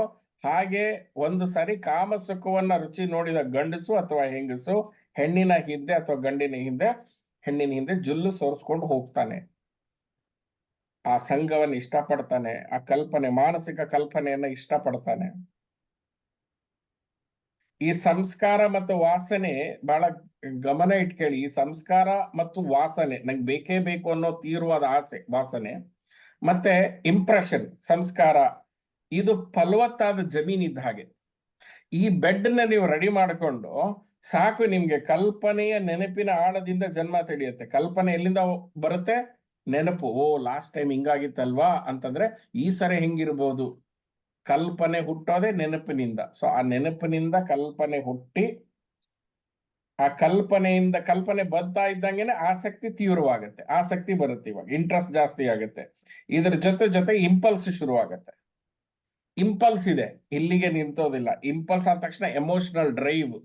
ಹಾಗೆ ಒಂದು ಸರಿ ಕಾಮ ಸುಖವನ್ನ ರುಚಿ ನೋಡಿದ ಗಂಡಸು ಅಥವಾ ಹೆಂಗಸು ಹೆಣ್ಣಿನ ಹಿಂದೆ ಅಥವಾ ಹೆಣ್ಣಿನ ಹಿಂದೆ ಜುಲ್ಲು ಸೋರಿಸ್ಕೊಂಡು ಹೋಗ್ತಾನೆ. ಆ ಸಂಘವನ್ನು ಇಷ್ಟಪಡ್ತಾನೆ, ಆ ಕಲ್ಪನೆ, ಮಾನಸಿಕ ಕಲ್ಪನೆಯನ್ನ ಇಷ್ಟಪಡ್ತಾನೆ. ಈ ಸಂಸ್ಕಾರ ಮತ್ತು ವಾಸನೆ ಬಹಳ ಗಮನ ಇಟ್ಕೇಳಿ. ಈ ಸಂಸ್ಕಾರ ಮತ್ತು ವಾಸನೆ, ನಂಗೆ ಬೇಕೇ ಬೇಕು ಅನ್ನೋ ತೀವ್ರವಾದ ಆಸೆ ವಾಸನೆ, ಮತ್ತೆ ಇಂಪ್ರೆಷನ್ ಸಂಸ್ಕಾರ, ಇದು ಫಲವತ್ತಾದ ಜಮೀನಿದ್ದ ಹಾಗೆ. ಈ ಬೆಡ್ ನ ನೀವು ರೆಡಿ ಮಾಡಿಕೊಂಡು ಸಾಕು, ನಿಮ್ಗೆ ಕಲ್ಪನೆಯ ನೆನಪಿನ ಆಳದಿಂದ ಜನ್ಮ ತಿಳಿಯುತ್ತೆ. ಕಲ್ಪನೆ ಎಲ್ಲಿಂದ ಬರುತ್ತೆ? ನೆನಪು. ಓ ಲಾಸ್ಟ್ ಟೈಮ್ ಹಿಂಗಾಗಿತ್ತಲ್ವಾ ಅಂತಂದ್ರೆ ಈ ಸರಿ ಹೆಂಗಿರ್ಬೋದು. ಕಲ್ಪನೆ ಹುಟ್ಟೋದೆ ನೆನಪಿನಿಂದ. ಸೊ ಆ ನೆನಪಿನಿಂದ ಕಲ್ಪನೆ ಹುಟ್ಟಿ, ಆ ಕಲ್ಪನೆ ಬರ್ತಾ ಇದ್ದಂಗೆನೆ ಆಸಕ್ತಿ ತೀವ್ರವಾಗುತ್ತೆ, ಆಸಕ್ತಿ ಬರುತ್ತೆ, ಇವಾಗ ಇಂಟ್ರೆಸ್ಟ್ ಜಾಸ್ತಿ ಆಗುತ್ತೆ. ಇದ್ರ ಜೊತೆ ಇಂಪಲ್ಸ್ ಶುರುವಾಗತ್ತೆ. ಇಂಪಲ್ಸ್ ಇದೆ, ಇಲ್ಲಿಗೆ ನಿಂತೋದಿಲ್ಲ. ಇಂಪಲ್ಸ್ ಆದ ತಕ್ಷಣ ಎಮೋಷನಲ್ ಡ್ರೈವ್,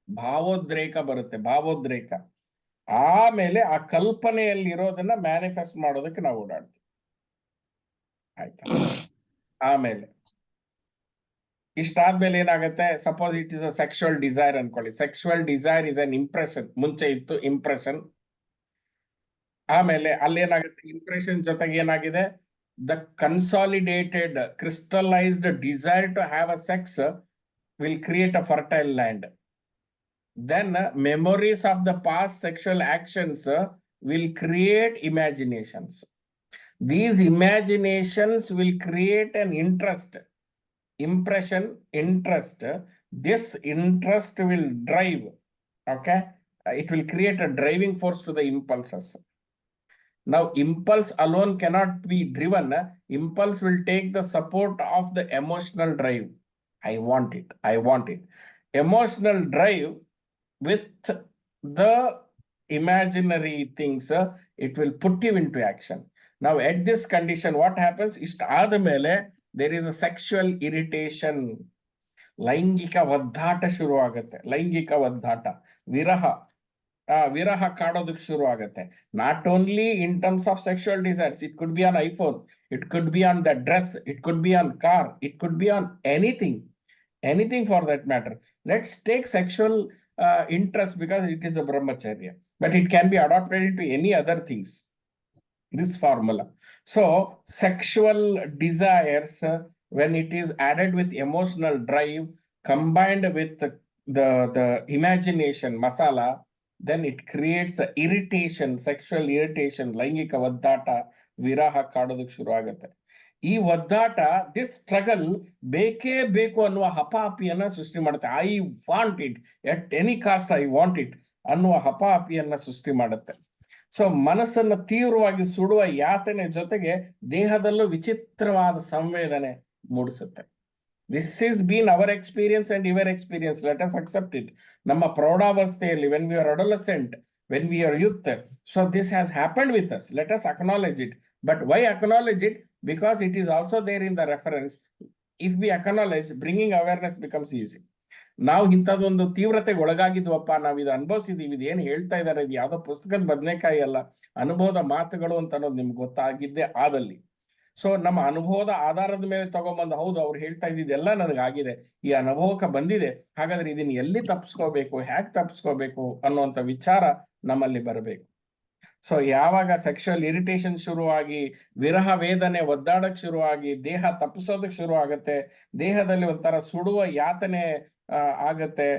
ಭಾವೋದ್ರೇಕ ಬರುತ್ತೆ, ಭಾವೋದ್ರೇಕ. ಆಮೇಲೆ ಆ ಕಲ್ಪನೆಯಲ್ಲಿ ಇರೋದನ್ನ ಮ್ಯಾನಿಫೆಸ್ಟ್ ಮಾಡೋದಕ್ಕೆ ನಾವು ಓಡಾಡ್ತೀವಿ. ಆಯ್ತಾ? ಆಮೇಲೆ ಇಷ್ಟಾದ್ಮೇಲೆ ಏನಾಗುತ್ತೆ, suppose it is a sexual desire ಅನ್ಕೊಳ್ಳಿ. Sexual desire is an impression. ಮುಂಚೆ ಇತ್ತು ಇಂಪ್ರೆಷನ್, ಆಮೇಲೆ ಅಲ್ಲೇನಾಗುತ್ತೆ, ಇಂಪ್ರೆಷನ್ ಜೊತೆಗೆ ಏನಾಗಿದೆ, the consolidated crystallised desire to have a sex will create a fertile land. Then memories of the past sexual actions will create imaginations. These imaginations will create an interest, impression, interest. This interest will drive, okay? It will create a driving force to the impulses. Now, impulse alone cannot be driven. Impulse will take the support of the emotional drive. I want it, I want it. Emotional drive with the imaginary things, it will put you into action. Now at this condition what happens, ishtadamele there is a sexual irritation, ಲೈಂಗಿಕ ಒದ್ದಾಟ ಶುರುವಾಗುತ್ತೆ. ಲೈಂಗಿಕ ಒದ್ದಾಟ, ವಿರಹ, ವಿರಹ ಕಾಡೋದಕ್ಕೆ ಶುರು ಆಗುತ್ತೆ. Not only in terms of sexual desires, it could be on iPhone, it could be on the dress, it could be on car, it could be on anything for that matter. Let's take sexual interest because it is a brahmacharya, but it can be adopted into any other things, this formula. So sexual desires, when it is added with emotional drive combined with the imagination masala, then it creates the irritation, sexual irritation, ಲೈಂಗಿಕ ಒದ್ದಾಟ, ವಿರಹ ಕಾಡೋದಕ್ಕೆ ಶುರು ಆಗುತ್ತೆ. ಈ ಒದ್ದಾಟ, this struggle, ಬೇಕೇ ಬೇಕು ಅನ್ನುವ ಹಪಾಹಪಿಯನ್ನ ಸೃಷ್ಟಿ ಮಾಡುತ್ತೆ. I want it at any cost, I want it ಅನ್ನುವ ಹಪಾಹಪಿಯನ್ನ ಸೃಷ್ಟಿ ಮಾಡುತ್ತೆ. ಸೊ ಮನಸ್ಸನ್ನ ತೀವ್ರವಾಗಿ ಸುಡುವ ಯಾತನೆ ಜೊತೆಗೆ ದೇಹದಲ್ಲೂ ವಿಚಿತ್ರವಾದ ಸಂವೇದನೆ ಮೂಡಿಸುತ್ತೆ. This is been our experience and your experience, let us accept it. ನಮ್ಮ ಪ್ರೌಢಾವಸ್ಥೆಯಲ್ಲಿ, when we are adolescent, when we are youth, so this has happened with us, let us acknowledge it. But why acknowledge it? Because it is also there in the reference. If we acknowledge, bringing awareness becomes easy. ನಾವು ಇಂಥದ್ದೊಂದು ತೀವ್ರತೆಗೆ ಒಳಗಾಗಿದ್ವಪ್ಪ, ನಾವು ಇದು ಅನುಭವಿಸಿದೀವಿ, ಇದು ಏನ್ ಹೇಳ್ತಾ ಇದಾರೆ, ಇದು ಯಾವ್ದೋ ಪುಸ್ತಕದ ಬದನೆಕಾಯಿ ಅಲ್ಲ, ಅನುಭವದ ಮಾತುಗಳು ಅಂತ ಅನ್ನೋದು ನಿಮ್ಗೆ ಗೊತ್ತಾಗಿದ್ದೆ ಆದಲ್ಲಿ. ಸೊ ನಮ್ಮ ಅನುಭವದ ಆಧಾರದ ಮೇಲೆ ತಗೊಂಬಂದು, ಹೌದು ಅವ್ರು ಹೇಳ್ತಾ ಇದ್ದಿದ್ದೆಲ್ಲ ನನಗಾಗಿದೆ, ಈ ಅನುಭವಕ್ಕೆ ಬಂದಿದೆ, ಹಾಗಾದ್ರೆ ಇದನ್ನ ಎಲ್ಲಿ ತಪ್ಪಿಸ್ಕೋಬೇಕು, ಹ್ಯಾಕ್ ತಪ್ಪಿಸ್ಕೋಬೇಕು ಅನ್ನುವಂಥ ವಿಚಾರ ನಮ್ಮಲ್ಲಿ ಬರಬೇಕು. ಸೊ ಯಾವಾಗ ಸೆಕ್ಷುವಲ್ ಇರಿಟೇಷನ್ ಶುರುವಾಗಿ, ವಿರಹ ವೇದನೆ ಒದ್ದಾಡಕ್ ಶುರುವಾಗಿ, ದೇಹ ತಪ್ಪಿಸೋದಕ್ಕೆ ಶುರು ಆಗತ್ತೆ, ದೇಹದಲ್ಲಿ ಒಂಥರ ಸುಡುವ ಯಾತನೆ ಆಗತ್ತೆ,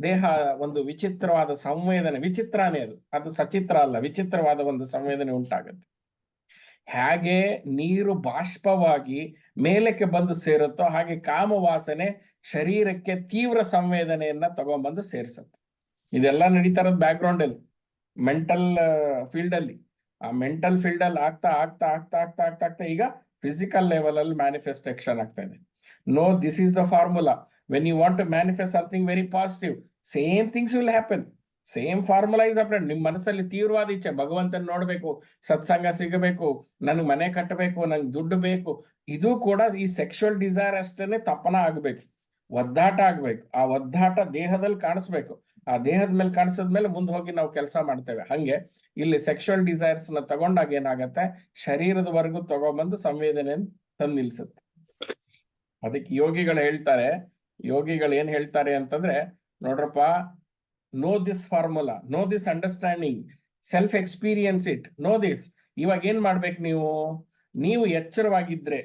ದೇಹ ಒಂದು ವಿಚಿತ್ರವಾದ ಸಂವೇದನೆ, ವಿಚಿತ್ರನೇ ಅದು ಸಚಿತ್ರ ಅಲ್ಲ, ವಿಚಿತ್ರವಾದ ಒಂದು ಸಂವೇದನೆ ಉಂಟಾಗತ್ತೆ. ಹೇಗೆ ನೀರು ಬಾಷ್ಪವಾಗಿ ಮೇಲಕ್ಕೆ ಬಂದು ಸೇರುತ್ತೋ ಹಾಗೆ ಕಾಮವಾಸನೆ ಶರೀರಕ್ಕೆ ತೀವ್ರ ಸಂವೇದನೆಯನ್ನ ತಗೊಂಡ್ಬಂದು ಸೇರಿಸುತ್ತೆ. ಇದೆಲ್ಲ ನಡೀತಾ ಇರೋದು ಬ್ಯಾಕ್ ಗ್ರೌಂಡ್ ಅಲ್ಲಿ, ಮೆಂಟಲ್ ಫೀಲ್ಡ್ ಅಲ್ಲಿ. ಆ ಮೆಂಟಲ್ ಫೀಲ್ಡ್ ಅಲ್ಲಿ ಆಗ್ತಾ ಆಗ್ತಾ ಆಗ್ತಾ ಆಗ್ತಾ ಆಗ್ತಾ ಆಗ್ತಾ ಈಗ ಫಿಸಿಕಲ್ ಲೆವೆಲ್ ಅಲ್ಲಿ ಮ್ಯಾನಿಫೆಸ್ಟೇಷನ್ ಆಗ್ತಾ ಇದೆ. No, this is the formula. When you want to manifest something very positive, same things will happen. Same formula is applied. ನಿಮ್ ಮನಸ್ಸಲ್ಲಿ ತೀವ್ರವಾದ ಇಚ್ಛೆ, ಭಗವಂತನ ನೋಡ್ಬೇಕು, ಸತ್ಸಂಗ ಸಿಗಬೇಕು, ನನ್ಗೆ ಮನೆ ಕಟ್ಟಬೇಕು, ನನ್ಗೆ ದುಡ್ಡು ಬೇಕು, ಇದು ಕೂಡ ಈ ಸೆಕ್ಷುವಲ್ ಡಿಸೈರ್ ಅಷ್ಟೇನೆ ತಪನ ಆಗ್ಬೇಕು, ಒದ್ದಾಟ ಆಗ್ಬೇಕು. ಆ ಒದ್ದಾಟ ದೇಹದಲ್ಲಿ ಕಾಣಿಸ್ಬೇಕು. ಆ ದೇಹದ ಮೇಲೆ ಕಾಣಿಸಿದ್ಮೇಲೆ ಮುಂದೆ ಹೋಗಿ ನಾವು ಕೆಲಸ ಮಾಡ್ತೇವೆ. ಹಂಗೆ ಇಲ್ಲಿ ಸೆಕ್ಷುವಲ್ ಡಿಸೈರ್ಸ್ ನ ತಗೊಂಡಾಗ ಏನಾಗತ್ತೆ, ಶರೀರದವರೆಗೂ ತಗೊಂಡ್ಬಂದು ಸಂವೇದನೆ ತಂದು ನಿಲ್ಸುತ್ತೆ. ಅದಕ್ಕೆ ಯೋಗಿಗಳು ಏನ್ ಹೇಳ್ತಾರೆ ಅಂತಂದ್ರೆ, ನೋಡ್ರಪ್ಪ, know this formula, know this understanding, self experience it, know this. ಇವಾಗ ಏನ್ ಮಾಡ್ಬೇಕು ನೀವು ಎಚ್ಚರವಾಗಿದ್ರೆ,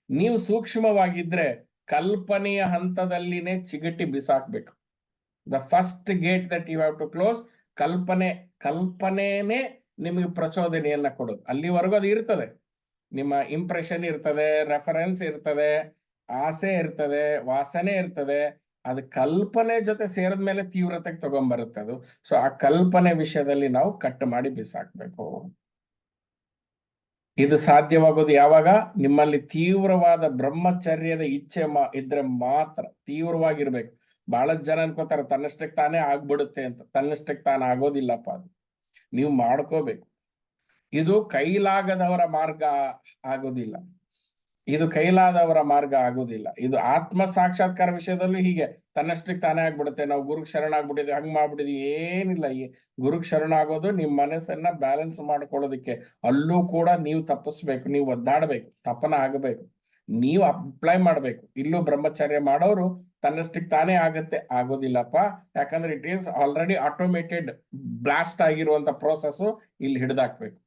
ನೀವು ಸೂಕ್ಷ್ಮವಾಗಿದ್ರೆ, ಕಲ್ಪನೆಯ ಹಂತದಲ್ಲಿನೇ ಚಿಗಟಿ ಬಿಸಾಕ್ಬೇಕು. The first gate that you have to close, ಕಲ್ಪನೆನೇ ನಿಮಗೆ ಪ್ರಚೋದನೆಯನ್ನ ಕೊಡೋದು. ಅಲ್ಲಿವರೆಗೂ ಅದು ಇರ್ತದೆ, ನಿಮ್ಮ ಇಂಪ್ರೆಷನ್ ಇರ್ತದೆ, ರೆಫರೆನ್ಸ್ ಇರ್ತದೆ, ಆಸೆ ಇರ್ತದೆ, ವಾಸನೆ ಇರ್ತದೆ. ಅದು ಕಲ್ಪನೆ ಜೊತೆ ಸೇರಿದ ಮೇಲೆ ತೀವ್ರತೆಗೆ ತಗೊಂಡ್ಬರುತ್ತೆ ಅದು. ಸೊ ಆ ಕಲ್ಪನೆ ವಿಷಯದಲ್ಲಿ ನಾವು ಕಟ್ ಮಾಡಿ ಬಿಸಾಕ್ಬೇಕು. ಇದು ಸಾಧ್ಯವಾಗೋದು ಯಾವಾಗ ನಿಮ್ಮಲ್ಲಿ ತೀವ್ರವಾದ ಬ್ರಹ್ಮಚರ್ಯದ ಇಚ್ಛೆ ಇದ್ರೆ ಮಾತ್ರ. ತೀವ್ರವಾಗಿರ್ಬೇಕು. ಬಹಳ ಜನ ಅನ್ಕೋತಾರೆ ತನ್ನಷ್ಟಕ್ಕೆ ತಾನೇ ಆಗ್ಬಿಡುತ್ತೆ ಅಂತ. ತನ್ನಷ್ಟಕ್ಕೆ ತಾನೇ ಆಗೋದಿಲ್ಲಪ್ಪ, ಅದು ನೀವು ಮಾಡ್ಕೋಬೇಕು. ಇದು ಕೈಲಾಗದವರ ಮಾರ್ಗ ಆಗೋದಿಲ್ಲ, ಇದು ಕೈಲಾದವರ ಮಾರ್ಗ ಆಗೋದಿಲ್ಲ. ಇದು ಆತ್ಮ ಸಾಕ್ಷಾತ್ಕಾರ ವಿಷಯದಲ್ಲೂ ಹೀಗೆ ತನ್ನಷ್ಟಕ್ಕೆ ತಾನೇ ಆಗ್ಬಿಡುತ್ತೆ. ನಾವು ಗುರುಗ್ ಶರಣ ಆಗ್ಬಿಟ್ಟಿದ್ವಿ, ಹಂಗ್ ಮಾಡ್ಬಿಟ್ಟಿದ್ವಿ, ಏನಿಲ್ಲ. ಗುರುಗ್ ಶರಣ ಆಗೋದು ನಿಮ್ ಮನಸ್ಸನ್ನ ಬ್ಯಾಲೆನ್ಸ್ ಮಾಡ್ಕೊಳ್ಳೋದಕ್ಕೆ. ಅಲ್ಲೂ ಕೂಡ ನೀವು ತಪ್ಪಿಸ್ಬೇಕು, ನೀವು ಒದ್ದಾಡ್ಬೇಕು, ತಪನ ಆಗಬೇಕು, ನೀವು ಅಪ್ಲೈ ಮಾಡ್ಬೇಕು. ಇಲ್ಲೂ ಬ್ರಹ್ಮಚರ್ಯ ಮಾಡೋರು ತನ್ನಷ್ಟಕ್ಕೆ ತಾನೇ ಆಗತ್ತೆ, ಆಗೋದಿಲ್ಲಪ್ಪ. ಯಾಕಂದ್ರೆ it is already automated, blast ಆಗಿರುವಂತ ಪ್ರೋಸೆಸ್ ಇಲ್ಲಿ ಹಿಡ್ದಾಕ್ಬೇಕು.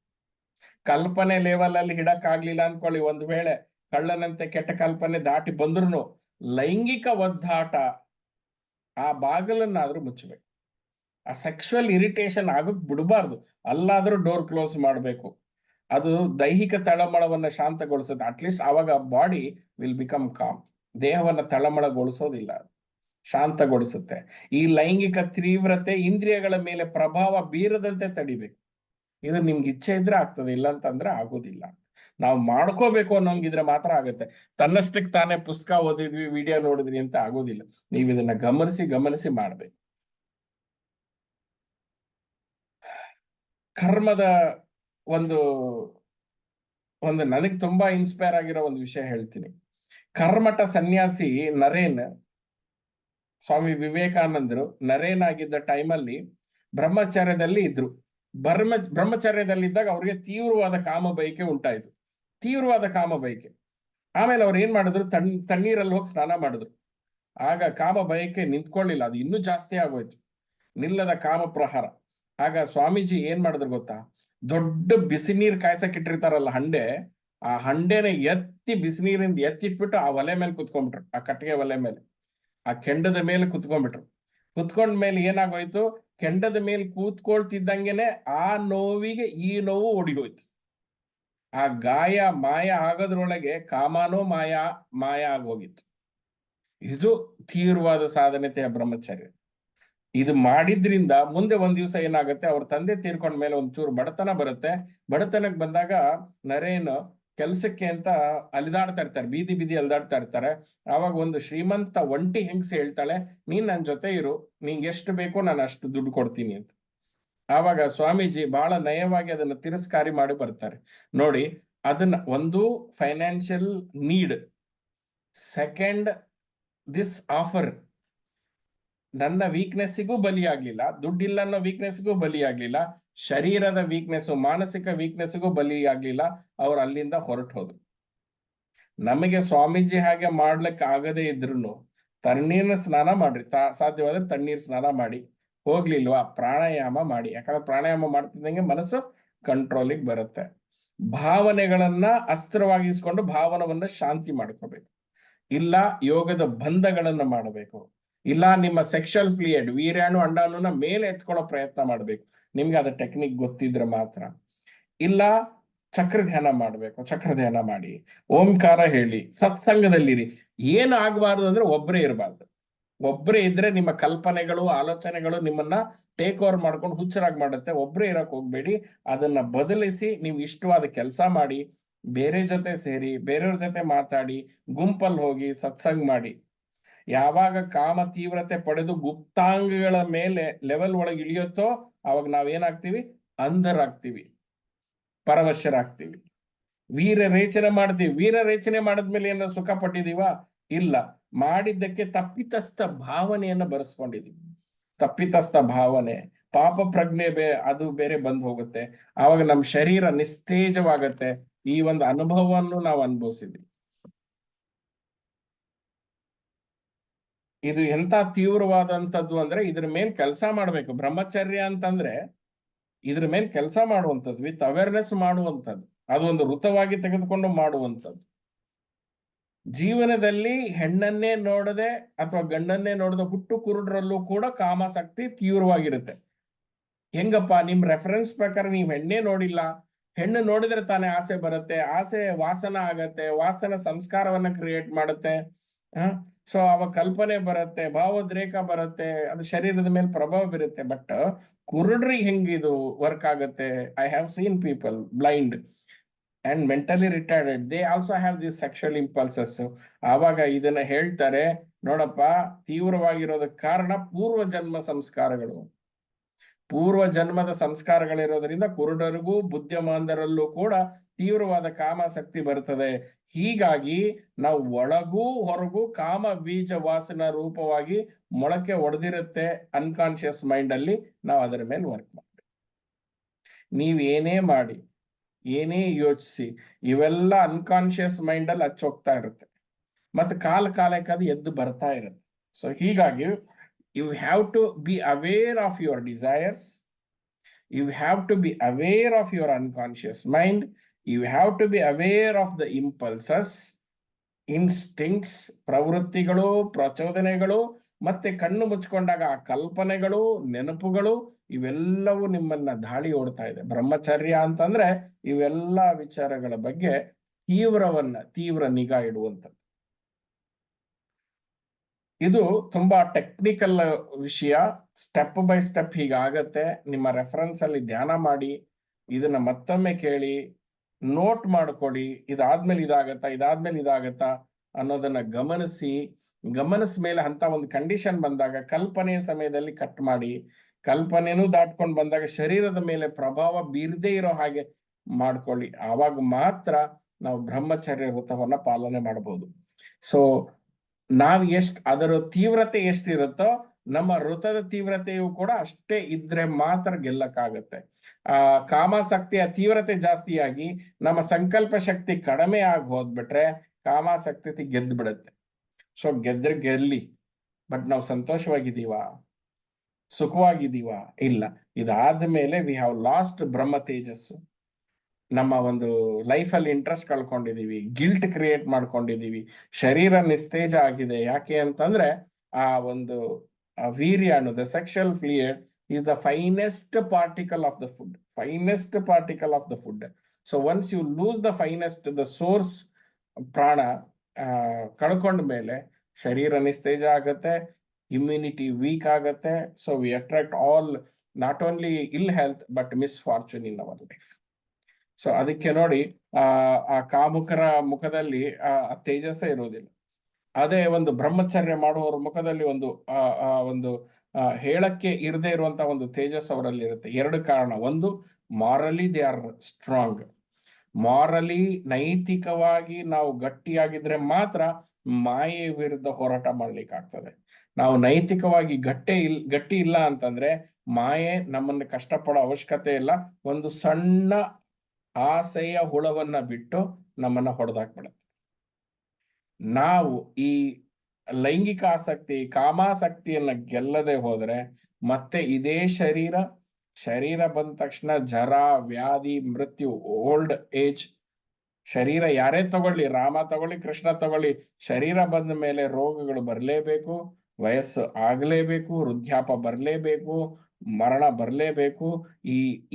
ಕಲ್ಪನೆ ಲೆವೆಲ್ ಅಲ್ಲಿ ಹಿಡಕ್ ಆಗ್ಲಿಲ್ಲ ಅನ್ಕೊಳ್ಳಿ, ಒಂದ್ ವೇಳೆ ಕಳ್ಳನಂತೆ ಕೆಟ್ಟ ಕಲ್ಪನೆ ದಾಟಿ ಬಂದ್ರು ಲೈಂಗಿಕ ಒದ್ದಾಟ ಆ ಬಾಗಿಲನ್ನಾದ್ರೂ ಮುಚ್ಚಬೇಕು. ಆ ಸೆಕ್ಷುವಲ್ ಇರಿಟೇಷನ್ ಆಗಕ್ ಬಿಡಬಾರ್ದು, ಅಲ್ಲಾದ್ರೂ ಡೋರ್ ಕ್ಲೋಸ್ ಮಾಡ್ಬೇಕು. ಅದು ದೈಹಿಕ ತಳಮಳವನ್ನ ಶಾಂತಗೊಳಿಸುತ್ತೆ. ಅಟ್ಲೀಸ್ಟ್ ಆವಾಗ ಬಾಡಿ ವಿಲ್ ಬಿಕಮ್ ಕಾಮ್. ದೇಹವನ್ನ ತಳಮಳಗೊಳಿಸೋದಿಲ್ಲ, ಶಾಂತಗೊಳಿಸುತ್ತೆ. ಈ ಲೈಂಗಿಕ ತೀವ್ರತೆ ಇಂದ್ರಿಯಗಳ ಮೇಲೆ ಪ್ರಭಾವ ಬೀರದಂತೆ ತಡಿಬೇಕು. ಇದು ನಿಮ್ಗೆ ಇಚ್ಛೆ ಇದ್ರೆ ಆಗ್ತದೆ, ಇಲ್ಲ ಅಂತಂದ್ರೆ ಆಗೋದಿಲ್ಲ. ನಾವು ಮಾಡ್ಕೋಬೇಕು ಅನ್ನೋಂಗಿದ್ರೆ ಮಾತ್ರ ಆಗುತ್ತೆ. ತನ್ನಷ್ಟಕ್ಕೆ ತಾನೇ ಪುಸ್ತಕ ಓದಿದ್ವಿ, ವಿಡಿಯೋ ನೋಡಿದ್ವಿ ಅಂತ ಆಗೋದಿಲ್ಲ. ನೀವು ಇದನ್ನ ಗಮನಿಸಿ ಮಾಡ್ಬೇಕು. ಕರ್ಮದ ಒಂದು ನನಗೆ ತುಂಬಾ ಇನ್ಸ್ಪೈರ್ ಆಗಿರೋ ಒಂದು ವಿಷಯ ಹೇಳ್ತೀನಿ. ಕರ್ಮಠ ಸನ್ಯಾಸಿ ನರೇನ್, ಸ್ವಾಮಿ ವಿವೇಕಾನಂದರು ನರೇನ್ ಆಗಿದ್ದ ಟೈಮಲ್ಲಿ ಬ್ರಹ್ಮಚರ್ಯದಲ್ಲಿ ಇದ್ರು. ಬ್ರಹ್ಮಚರ್ಯದಲ್ಲಿದ್ದಾಗ ಅವ್ರಿಗೆ ತೀವ್ರವಾದ ಕಾಮ ಬಯಕೆ ಉಂಟಾಯ್ತು. ತೀವ್ರವಾದ ಕಾಮ ಬಯಕೆ. ಆಮೇಲೆ ಅವ್ರು ಏನ್ ಮಾಡಿದ್ರು, ತಣ್ಣೀರಲ್ಲಿ ಹೋಗಿ ಸ್ನಾನ ಮಾಡಿದ್ರು. ಆಗ ಕಾಮ ಬಯಕೆ ನಿಂತ್ಕೊಳ್ಳಿಲ್ಲ, ಅದು ಇನ್ನೂ ಜಾಸ್ತಿ ಆಗೋಯ್ತು. ನಿಲ್ಲದ ಕಾಮ ಪ್ರಹಾರ. ಆಗ ಸ್ವಾಮೀಜಿ ಏನ್ ಮಾಡಿದ್ರು ಗೊತ್ತಾ, ದೊಡ್ಡ ಬಿಸಿ ನೀರ್ ಕಾಯ್ಸಕ್ ಇಟ್ಟಿರ್ತಾರಲ್ಲ ಹಂಡೆ, ಆ ಹಂಡೆನ ಎತ್ತಿ ಬಿಸಿನೀರಿಂದ ಎತ್ತಿಟ್ಬಿಟ್ಟು ಆ ಒಲೆ ಮೇಲೆ ಕುತ್ಕೊಂಡ್ಬಿಟ್ರು. ಆ ಕಟ್ಟಿಗೆ ಒಲೆ ಮೇಲೆ, ಆ ಕೆಂಡದ ಮೇಲೆ ಕುತ್ಕೊಂಡ್ಬಿಟ್ರು. ಕುತ್ಕೊಂಡ ಮೇಲೆ ಏನಾಗೋಯ್ತು, ಕೆಂಡದ ಮೇಲೆ ಕೂತ್ಕೊಳ್ತಿದ್ದಂಗೆನೆ ಆ ನೋವಿಗೆ ಈ ನೋವು ಒಡಿಗೋಯ್ತು. ಆ ಗಾಯ ಮಾಯ ಆಗೋದ್ರೊಳಗೆ ಕಾಮನೋ ಮಾಯ ಆಗೋಗಿತ್ತು. ಇದು ತೀವ್ರವಾದ ಸಾಧನತೆಯ ಬ್ರಹ್ಮಚರ್ಯ. ಇದು ಮಾಡಿದ್ರಿಂದ ಮುಂದೆ ಒಂದ್ ದಿವಸ ಏನಾಗುತ್ತೆ, ಅವ್ರ ತಂದೆ ತೀರ್ಕೊಂಡ ಮೇಲೆ ಒಂಚೂರು ಬಡತನ ಬರುತ್ತೆ. ಬಡತನಕ್ಕೆ ಬಂದಾಗ ನರೇನ್ ಕೆಲ್ಸಕ್ಕೆ ಅಂತ ಅಲಿದಾಡ್ತಾ ಇರ್ತಾರೆ, ಬೀದಿ ಅಲಿದಾಡ್ತಾ ಇರ್ತಾರೆ. ಆವಾಗ ಒಂದು ಶ್ರೀಮಂತ ಒಂಟಿ ಹೆಂಗಸ ಹೇಳ್ತಾಳೆ, ನೀನ್ ನನ್ ಜೊತೆ ಇರು, ನಿಂಗೆ ಎಷ್ಟು ಬೇಕೋ ನಾನು ಅಷ್ಟು ದುಡ್ಡು ಕೊಡ್ತೀನಿ ಅಂತ. ಆವಾಗ ಸ್ವಾಮೀಜಿ ಬಹಳ ನಯವಾಗಿ ಅದನ್ನ ತಿರಸ್ಕಾರಿ ಮಾಡಿ ಬರ್ತಾರೆ. ನೋಡಿ, ಅದನ್ನ ಒಂದು financial need, second this offer, ನನ್ನ ವೀಕ್ನೆಸ್ಸಿಗೂ ಬಲಿಯಾಗ್ಲಿಲ್ಲ, ದುಡ್ಡಿಲ್ಲ ಅನ್ನೋ ವೀಕ್ನೆಸ್ಗೂ ಬಲಿಯಾಗ್ಲಿಲ್ಲ, ಶರೀರದ ವೀಕ್ನೆಸ್, ಮಾನಸಿಕ ವೀಕ್ನೆಸ್ಗೂ ಬಲಿಯಾಗ್ಲಿಲ್ಲ. ಅವ್ರು ಅಲ್ಲಿಂದ ಹೊರಟು ಹೋದ್ರು. ನಮಗೆ ಸ್ವಾಮೀಜಿ ಹಾಗೆ ಮಾಡ್ಲಿಕ್ಕೆ ಆಗದೇ ಇದ್ರು ತಣ್ಣೀರಿನ ಸ್ನಾನ ಮಾಡ್ರಿ, ಸಾಧ್ಯವಾದ್ರೆ ತಣ್ಣೀರ್ ಸ್ನಾನ ಮಾಡಿ. ಹೋಗ್ಲಿಲ್ವಾ, ಪ್ರಾಣಾಯಾಮ ಮಾಡಿ. ಯಾಕಂದ್ರೆ ಪ್ರಾಣಾಯಾಮ ಮಾಡ್ತಿದ್ದಂಗೆ ಮನಸ್ಸು ಕಂಟ್ರೋಲಿಗೆ ಬರುತ್ತೆ. ಭಾವನೆಗಳನ್ನ ಅಸ್ತ್ರವಾಗಿಸ್ಕೊಂಡು ಭಾವನವನ್ನ ಶಾಂತಿ ಮಾಡ್ಕೋಬೇಕು. ಇಲ್ಲ ಯೋಗದ ಬಂಧಗಳನ್ನ ಮಾಡಬೇಕು. ಇಲ್ಲ ನಿಮ್ಮ ಸೆಕ್ಷುವಲ್ ಫ್ಲೂಯಿಡ್, ವೀರ್ಯಾಣು ಅಂಡಾಣುನ ಮೇಲೆ ಎತ್ಕೊಳ್ಳೋ ಪ್ರಯತ್ನ ಮಾಡ್ಬೇಕು, ನಿಮ್ಗೆ ಅದ ಟೆಕ್ನಿಕ್ ಗೊತ್ತಿದ್ರೆ ಮಾತ್ರ. ಇಲ್ಲ ಚಕ್ರ ಧ್ಯಾನ ಮಾಡ್ಬೇಕು, ಚಕ್ರ ಧ್ಯಾನ ಮಾಡಿ, ಓಂಕಾರ ಹೇಳಿ, ಸತ್ಸಂಗದಲ್ಲಿರಿ. ಏನು ಆಗ್ಬಾರ್ದು ಅಂದ್ರೆ ಒಬ್ಬರೇ ಇರಬಾರ್ದು. ಒಬ್ಬರೇ ಇದ್ರೆ ನಿಮ್ಮ ಕಲ್ಪನೆಗಳು, ಆಲೋಚನೆಗಳು ನಿಮ್ಮನ್ನ ಟೇಕ್ ಓವರ್ ಮಾಡ್ಕೊಂಡು ಹುಚ್ಚರಾಗಿ ಮಾಡುತ್ತೆ. ಒಬ್ಬರೇ ಇರಕ್ ಹೋಗ್ಬೇಡಿ. ಅದನ್ನ ಬದಲಿಸಿ ನೀವು ಇಷ್ಟವಾದ ಕೆಲಸ ಮಾಡಿ, ಬೇರೆ ಜೊತೆ ಸೇರಿ, ಬೇರೆಯವ್ರ ಜೊತೆ ಮಾತಾಡಿ, ಗುಂಪಲ್ಲಿ ಹೋಗಿ ಸತ್ಸಂಗ ಮಾಡಿ. ಯಾವಾಗ ಕಾಮ ತೀವ್ರತೆ ಪಡೆದು ಗುಪ್ತಾಂಗಗಳ ಮೇಲೆ ಲೆವೆಲ್ ಒಳಗೆ ಇಳಿಯುತ್ತೋ ಅವಾಗ ನಾವೇನಾಗ್ತೀವಿ, ಅಂಧರಾಗ್ತೀವಿ, ಪರವಶರಾಗ್ತೀವಿ. ವೀರ ರೇಚನೆ ಮಾಡ್ತೀವಿ. ವೀರ ರೇಚನೆ ಮಾಡಿದ್ಮೇಲೆ ಏನಾದ್ರು ಸುಖ ಪಟ್ಟಿದೀವ? ಇಲ್ಲ. ಮಾಡಿದ್ದಕ್ಕೆ ತಪ್ಪಿತಸ್ಥ ಭಾವನೆಯನ್ನ ಬರೆಸ್ಕೊಂಡಿದೀವಿ. ತಪ್ಪಿತಸ್ಥ ಭಾವನೆ, ಪಾಪ ಪ್ರಜ್ಞೆ ಅದು ಬೇರೆ ಬಂದ್ ಹೋಗುತ್ತೆ. ಆವಾಗ ನಮ್ಮ ಶರೀರ ನಿಸ್ತೇಜವಾಗತ್ತೆ. ಈ ಒಂದು ಅನುಭವವನ್ನು ನಾವು ಅನುಭವಿಸಿದ್ವಿ. ಇದು ಎಂತ ತೀವ್ರವಾದಂಥದ್ದು ಅಂದ್ರೆ ಇದ್ರ ಮೇಲೆ ಕೆಲಸ ಮಾಡ್ಬೇಕು. ಬ್ರಹ್ಮಚರ್ಯ ಅಂತಂದ್ರೆ ಇದ್ರ ಮೇಲೆ ಕೆಲಸ ಮಾಡುವಂಥದ್ದು, ವಿತ್ ಅವೇರ್ನೆಸ್ ಮಾಡುವಂಥದ್ದು, ಅದು ಒಂದು ವೃತವಾಗಿ ತೆಗೆದುಕೊಂಡು ಮಾಡುವಂಥದ್ದು. ಜೀವನದಲ್ಲಿ ಹೆಣ್ಣನ್ನೇ ನೋಡದೆ ಅಥವಾ ಗಂಡನ್ನೇ ನೋಡದೆ ಹುಟ್ಟು ಕುರುಡರಲ್ಲೂ ಕೂಡ ಕಾಮಾಸಕ್ತಿ ತೀವ್ರವಾಗಿರುತ್ತೆ. ಹೆಂಗಪ್ಪ, ನಿಮ್ ರೆಫರೆನ್ಸ್ ಪ್ರಕಾರ ನೀವು ಹೆಣ್ಣೇ ನೋಡಿಲ್ಲ, ಹೆಣ್ಣು ನೋಡಿದ್ರೆ ತಾನೇ ಆಸೆ ಬರುತ್ತೆ, ಆಸೆ ವಾಸನ ಆಗತ್ತೆ, ವಾಸನ ಸಂಸ್ಕಾರವನ್ನ ಕ್ರಿಯೇಟ್ ಮಾಡುತ್ತೆ. ಸೊ ಅವಾಗ ಕಲ್ಪನೆ ಬರುತ್ತೆ, ಭಾವೋದ್ರೇಕ ಬರುತ್ತೆ, ಅದು ಶರೀರದ ಮೇಲೆ ಪ್ರಭಾವ ಬೀರುತ್ತೆ. ಬಟ್ ಕುರುಡ್ರಿಗೆ ಹೆಂಗಿದು ವರ್ಕ್ ಆಗತ್ತೆ? I have seen people blind and mentally retarded, they also have this sexual impulses. ಆವಾಗ ಇದನ್ನ ಹೇಳ್ತಾರೆ, ನೋಡಪ್ಪ, ತೀವ್ರವಾಗಿರೋದಕ್ಕೆ ಕಾರಣ ಪೂರ್ವ ಜನ್ಮ ಸಂಸ್ಕಾರಗಳು. ಪೂರ್ವ ಜನ್ಮದ ಸಂಸ್ಕಾರಗಳಿರೋದ್ರಿಂದ ಕುರುಡರಿಗೂ ಬುದ್ಧಿಮಾಂದರಲ್ಲೂ ಕೂಡ ತೀವ್ರವಾದ ಕಾಮಾಸಕ್ತಿ ಬರ್ತದೆ. ಹೀಗಾಗಿ ನಾವು ಒಳಗೂ ಹೊರಗೂ ಕಾಮ ಬೀಜ ವಾಸನ ರೂಪವಾಗಿ ಮೊಳಕೆ ಒಡೆದಿರುತ್ತೆ ಅನ್ಕಾನ್ಶಿಯಸ್ ಮೈಂಡ್ ಅಲ್ಲಿ. ನಾವು ಅದರ ಮೇಲೆ ವರ್ಕ್ ಮಾಡ್ಬೇಕು. ನೀವ್ ಏನೇ ಮಾಡಿ, ಏನೇ ಯೋಚಿಸಿ, ಇವೆಲ್ಲ ಅನ್ಕಾನ್ಶಿಯಸ್ ಮೈಂಡ್ ಅಲ್ಲಿ ಹಚ್ಚೋಗ್ತಾ ಇರುತ್ತೆ. ಮತ್ತೆ ಕಾಲಕ್ಕೆ ಅದು ಎದ್ದು ಬರ್ತಾ ಇರುತ್ತೆ. ಸೊ ಹೀಗಾಗಿ you have to be aware of your desires, you have to be aware of your unconscious mind, you have to be aware of the impulses, instincts, ಪ್ರವೃತ್ತಿಗಳು, ಪ್ರಚೋದನೆಗಳು, ಮತ್ತೆ ಕಣ್ಣು ಮುಚ್ಕೊಂಡಾಗ ಆ ಕಲ್ಪನೆಗಳು, ನೆನಪುಗಳು, ಇವೆಲ್ಲವೂ ನಿಮ್ಮನ್ನ ದಾಳಿ ಓಡ್ತಾ ಇದೆ. ಬ್ರಹ್ಮಚರ್ಯ ಅಂತಂದ್ರೆ ಇವೆಲ್ಲ ವಿಚಾರಗಳ ಬಗ್ಗೆ ತೀವ್ರ ನಿಗಾ ಇಡುವಂಥದ್ದು. ಇದು ತುಂಬಾ ಟೆಕ್ನಿಕಲ್ ವಿಷಯ. ಸ್ಟೆಪ್ ಬೈ ಸ್ಟೆಪ್ ಹೀಗಾಗತ್ತೆ. ನಿಮ್ಮ ರೆಫರೆನ್ಸ್ ಅಲ್ಲಿ ಧ್ಯಾನ ಮಾಡಿ, ಇದನ್ನ ಮತ್ತೊಮ್ಮೆ ಕೇಳಿ, ನೋಟ್ ಮಾಡ್ಕೊಡಿ. ಇದಾದ್ಮೇಲೆ ಇದಾಗತ್ತಾ ಅನ್ನೋದನ್ನ ಗಮನಿಸ ಮೇಲೆ ಅಂತ ಒಂದು ಕಂಡೀಷನ್ ಬಂದಾಗ ಕಲ್ಪನೆಯ ಸಮಯದಲ್ಲಿ ಕಟ್ ಮಾಡಿ, ಕಲ್ಪನೆನೂ ದಾಟ್ಕೊಂಡು ಬಂದಾಗ ಶರೀರದ ಮೇಲೆ ಪ್ರಭಾವ ಬೀರದೇ ಇರೋ ಹಾಗೆ ಮಾಡ್ಕೊಳ್ಳಿ. ಆವಾಗ ಮಾತ್ರ ನಾವು ಬ್ರಹ್ಮಚರ್ಯ ವ್ರತವನ್ನ ಪಾಲನೆ ಮಾಡಬಹುದು. ಸೊ ಅದರ ತೀವ್ರತೆ ಎಷ್ಟಿರುತ್ತೋ ನಮ್ಮ ಋತದ ತೀವ್ರತೆಯು ಕೂಡ ಅಷ್ಟೇ ಇದ್ರೆ ಮಾತ್ರ ಗೆಲ್ಲಕ್ಕಾಗತ್ತೆ. ಕಾಮಾಸಕ್ತಿಯ ತೀವ್ರತೆ ಜಾಸ್ತಿಯಾಗಿ ನಮ್ಮ ಸಂಕಲ್ಪ ಶಕ್ತಿ ಕಡಿಮೆ ಆಗಿ ಹೋದ್ಬಿಟ್ರೆ ಕಾಮಾಸಕ್ತಿ ಗೆದ್ದು ಬಿಡುತ್ತೆ. ಸೊ ಗೆದ್ರೆ ಗೆಲ್ಲಿ, ಬಟ್ ನಾವು ಸಂತೋಷವಾಗಿದ್ದೀವಾ, ಸುಖವಾಗಿದ್ದೀವಾ? ಇಲ್ಲ. ಇದಾದ್ಮೇಲೆ ವಿ ಹ್ಯಾವ್ ಲಾಸ್ಟ್ ಬ್ರಹ್ಮ ತೇಜಸ್ಸು. ನಮ್ಮ ಒಂದು ಲೈಫಲ್ಲಿ ಇಂಟ್ರೆಸ್ಟ್ ಕಳ್ಕೊಂಡಿದೀವಿ, ಗಿಲ್ಟ್ ಕ್ರಿಯೇಟ್ ಮಾಡ್ಕೊಂಡಿದೀವಿ, ಶರೀರ ನಿಸ್ತೇಜ ಆಗಿದೆ. ಯಾಕೆ ಅಂತಂದ್ರೆ ಆ ಒಂದು ವೀರ್ಯಾಣು, the sexual fluid is the finest particle of the food. Finest particle of the food. So once you lose the finest, the source ಪ್ರಾಣ ಕಳ್ಕೊಂಡ ಮೇಲೆ ಶರೀರ ನಿಸ್ತೇಜ ಆಗತ್ತೆ, immunity weak ಆಗತ್ತೆ. So we attract all, not only ill health but misfortune in our life. So ಅದಕ್ಕೆ ನೋಡಿ ಆ ಕಾಮುಕರ ಮುಖದಲ್ಲಿ ಆ ತೇಜಸ್ಸೇ ಇರುವುದಿಲ್ಲ. ಅದೇ ಒಂದು ಬ್ರಹ್ಮಚರ್ಯ ಮಾಡುವವರ ಮುಖದಲ್ಲಿ ಒಂದು ಹೇಳಕ್ಕೆ ಇರದೇ ಇರುವಂತಹ ಒಂದು ತೇಜಸ್ ಅವರಲ್ಲಿ ಇರುತ್ತೆ. ಎರಡು ಕಾರಣ. ಒಂದು, morally they are strong. Morally, ನೈತಿಕವಾಗಿ ನಾವು ಗಟ್ಟಿಯಾಗಿದ್ರೆ ಮಾತ್ರ ಮಾಯೆ ವಿರುದ್ಧ ಹೋರಾಟ ಮಾಡ್ಲಿಕ್ಕೆ ಆಗ್ತದೆ. ನಾವು ನೈತಿಕವಾಗಿ ಗಟ್ಟಿ ಇಲ್ಲ ಅಂತಂದ್ರೆ ಮಾಯೆ ನಮ್ಮನ್ನು ಕಷ್ಟಪಡೋ ಅವಶ್ಯಕತೆ ಇಲ್ಲ. ಒಂದು ಸಣ್ಣ ಆಸೆಯ ಹುಳವನ್ನ ಬಿಟ್ಟು ನಮ್ಮನ್ನ ಹೊಡೆದಾಕ್ಬಿಡುತ್ತೆ. ನಾವು ಈ ಲೈಂಗಿಕ ಆಸಕ್ತಿ, ಕಾಮಾಸಕ್ತಿಯನ್ನ ಗೆಲ್ಲದೆ ಹೋದ್ರೆ ಮತ್ತೆ ಇದೇ ಶರೀರ ಬಂದ ತಕ್ಷಣ ಜರ, ವ್ಯಾಧಿ, ಮೃತ್ಯು, ಓಲ್ಡ್ ಏಜ್. ಶರೀರ ಯಾರೇ ತಗೊಳ್ಳಿ, ರಾಮ ತಗೊಳ್ಳಿ, ಕೃಷ್ಣ ತಗೊಳ್ಳಿ, ಶರೀರ ಬಂದ ಮೇಲೆ ರೋಗಗಳು ಬರಲೇಬೇಕು, ವಯಸ್ಸು ಆಗ್ಲೇಬೇಕು, ವೃದ್ಧಾಪ ಬರಲೇಬೇಕು, ಮರಣ ಬರಲೇಬೇಕು.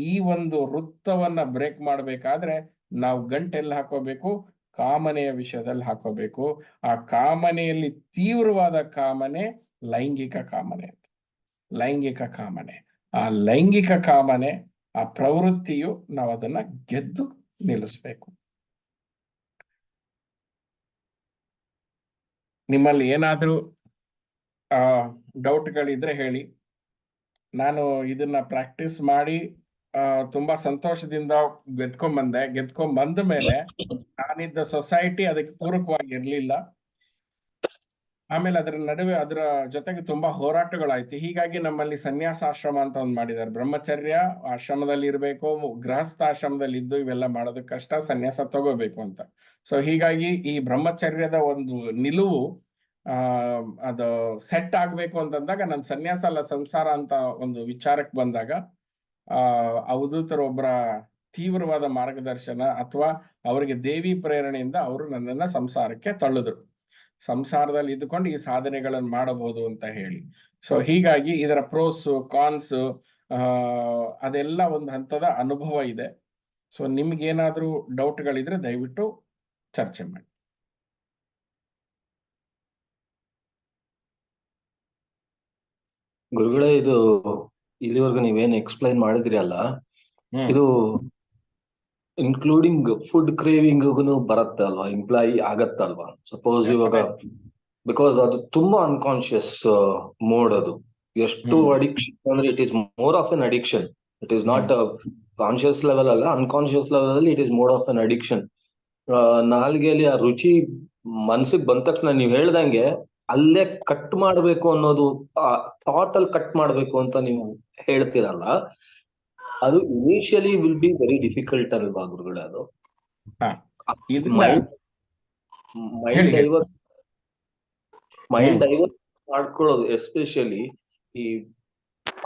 ಈ ಒಂದು ವೃತ್ತವನ್ನ ಬ್ರೇಕ್ ಮಾಡ್ಬೇಕಾದ್ರೆ ನಾವು ಗಂಟೆಲ್ಲಿ ಹಾಕೋಬೇಕು? ಕಾಮನೆಯ ವಿಷಯದಲ್ಲಿ ಹಾಕೋಬೇಕು. ಆ ಕಾಮನೆಯಲ್ಲಿ ತೀವ್ರವಾದ ಕಾಮನೆ ಲೈಂಗಿಕ ಕಾಮನೆ ಅಂತ. ಲೈಂಗಿಕ ಕಾಮನೆ, ಆ ಲೈಂಗಿಕ ಕಾಮನೆ, ಆ ಪ್ರವೃತ್ತಿಯು ನಾವು ಅದನ್ನ ಗೆದ್ದು ನಿಲ್ಲಿಸ್ಬೇಕು. ನಿಮ್ಮಲ್ಲಿ ಏನಾದ್ರೂ ಡೌಟ್ಗಳಿದ್ರೆ ಹೇಳಿ. ನಾನು ಇದನ್ನ ಪ್ರಾಕ್ಟೀಸ್ ಮಾಡಿ ತುಂಬಾ ಸಂತೋಷದಿಂದ ಗೆದ್ಕೊಂಡ್ ಬಂದ ಮೇಲೆ ನಾನಿದ್ದ ಸೊಸೈಟಿ ಅದಕ್ಕೆ ಪೂರಕವಾಗಿ ಇರ್ಲಿಲ್ಲ. ಆಮೇಲೆ ಅದರ ಜೊತೆಗೆ ತುಂಬಾ ಹೋರಾಟಗಳಾಯ್ತು. ಹೀಗಾಗಿ ನಮ್ಮಲ್ಲಿ ಸನ್ಯಾಸಾಶ್ರಮ ಅಂತ ಒಂದು ಮಾಡಿದ್ದಾರೆ. ಬ್ರಹ್ಮಚರ್ಯ ಆಶ್ರಮದಲ್ಲಿ ಇರ್ಬೇಕು, ಗೃಹಸ್ಥಾಶ್ರಮದಲ್ಲಿ ಇದ್ದು ಇವೆಲ್ಲ ಮಾಡೋದಕ್ಕೆ ಕಷ್ಟ, ಸನ್ಯಾಸ ತಗೋಬೇಕು ಅಂತ. ಸೊ ಹೀಗಾಗಿ ಈ ಬ್ರಹ್ಮಚರ್ಯದ ಒಂದು ನಿಲುವು ಅದು ಸೆಟ್ ಆಗ್ಬೇಕು ಅಂತಂದಾಗ ನಾನು ಸನ್ಯಾಸ ಅಲ್ಲ ಸಂಸಾರ ಅಂತ ಒಂದು ವಿಚಾರಕ್ಕೆ ಬಂದಾಗ ಅವಧೂತರೊಬ್ಬರ ತೀವ್ರವಾದ ಮಾರ್ಗದರ್ಶನ ಅಥವಾ ಅವರಿಗೆ ದೇವಿ ಪ್ರೇರಣೆಯಿಂದ ಅವರು ನನ್ನನ್ನ ಸಂಸಾರಕ್ಕೆ ತಳ್ಳಿದ್ರು. ಸಂಸಾರದಲ್ಲಿ ಇದ್ದುಕೊಂಡು ಈ ಸಾಧನೆಗಳನ್ನು ಮಾಡಬಹುದು ಅಂತ ಹೇಳಿ. ಸೊ ಹೀಗಾಗಿ ಇದರ ಪ್ರೋಸ್ ಕಾನ್ಸ್ ಅದೆಲ್ಲ ಒಂದು ಹಂತದ ಅನುಭವ ಇದೆ. ಸೊ ನಿಮ್ಗೇನಾದ್ರೂ ಡೌಟ್ಗಳಿದ್ರೆ ದಯವಿಟ್ಟು ಚರ್ಚೆ ಮಾಡಿ. ಗುರುಗಳೇ, ಇದು ಇಲ್ಲಿವರೆಗೂ ನೀವೇನ್ ಎಕ್ಸ್ಪ್ಲೈನ್ ಮಾಡಿದ್ರಿ ಅಲ್ಲ, ಇದು ಇನ್ಕ್ಲೂಡಿಂಗ್ ಫುಡ್ ಕ್ರೇವಿಂಗ್ ಬರುತ್ತೆ ಅಲ್ವಾ, ಇಂಪ್ಲಾಯ್ ಆಗತ್ತಲ್ವಾ? ಸಪೋಸ್ ಇವಾಗ ಬಿಕಾಸ್ ಅದು ತುಂಬಾ ಅನ್ಕಾನ್ಶಿಯಸ್ ಮೋಡ್. ಅದು ಎಷ್ಟು ಅಡಿಕ್ಷನ್ ಅಂದ್ರೆ it is more of an addiction. It is not conscious level ಅಲ್ಲ, ಅನ್ಕಾನ್ಶಿಯಸ್ ಲೆವೆಲ್ ಅಲ್ಲಿ it is more of an addiction. ನಾಲ್ಗೆಯಲ್ಲಿ ಆ ರುಚಿ ಮನ್ಸಿಗೆ ಬಂದ ತಕ್ಷಣ ನೀವ್ ಹೇಳ್ದಂಗೆ ಅಲ್ಲೇ ಕಟ್ ಮಾಡ್ಬೇಕು ಅನ್ನೋದು, ಆ ಥಾಟ್ ಅಲ್ಲಿ ಕಟ್ ಮಾಡ್ಬೇಕು ಅಂತ ನೀವು ಹೇಳ್ತೀರಲ್ಲ, ಅದು initially will be very difficult ಅಲ್ವಾ ಗುರುಗಳೇ? ಅದು ಮೈಂಡ್ ಡೈವರ್ಟ್ ಮಾಡ್ಕೊಳ್ಳೋದು, ಎಸ್ಪೆಷಲಿ ಈ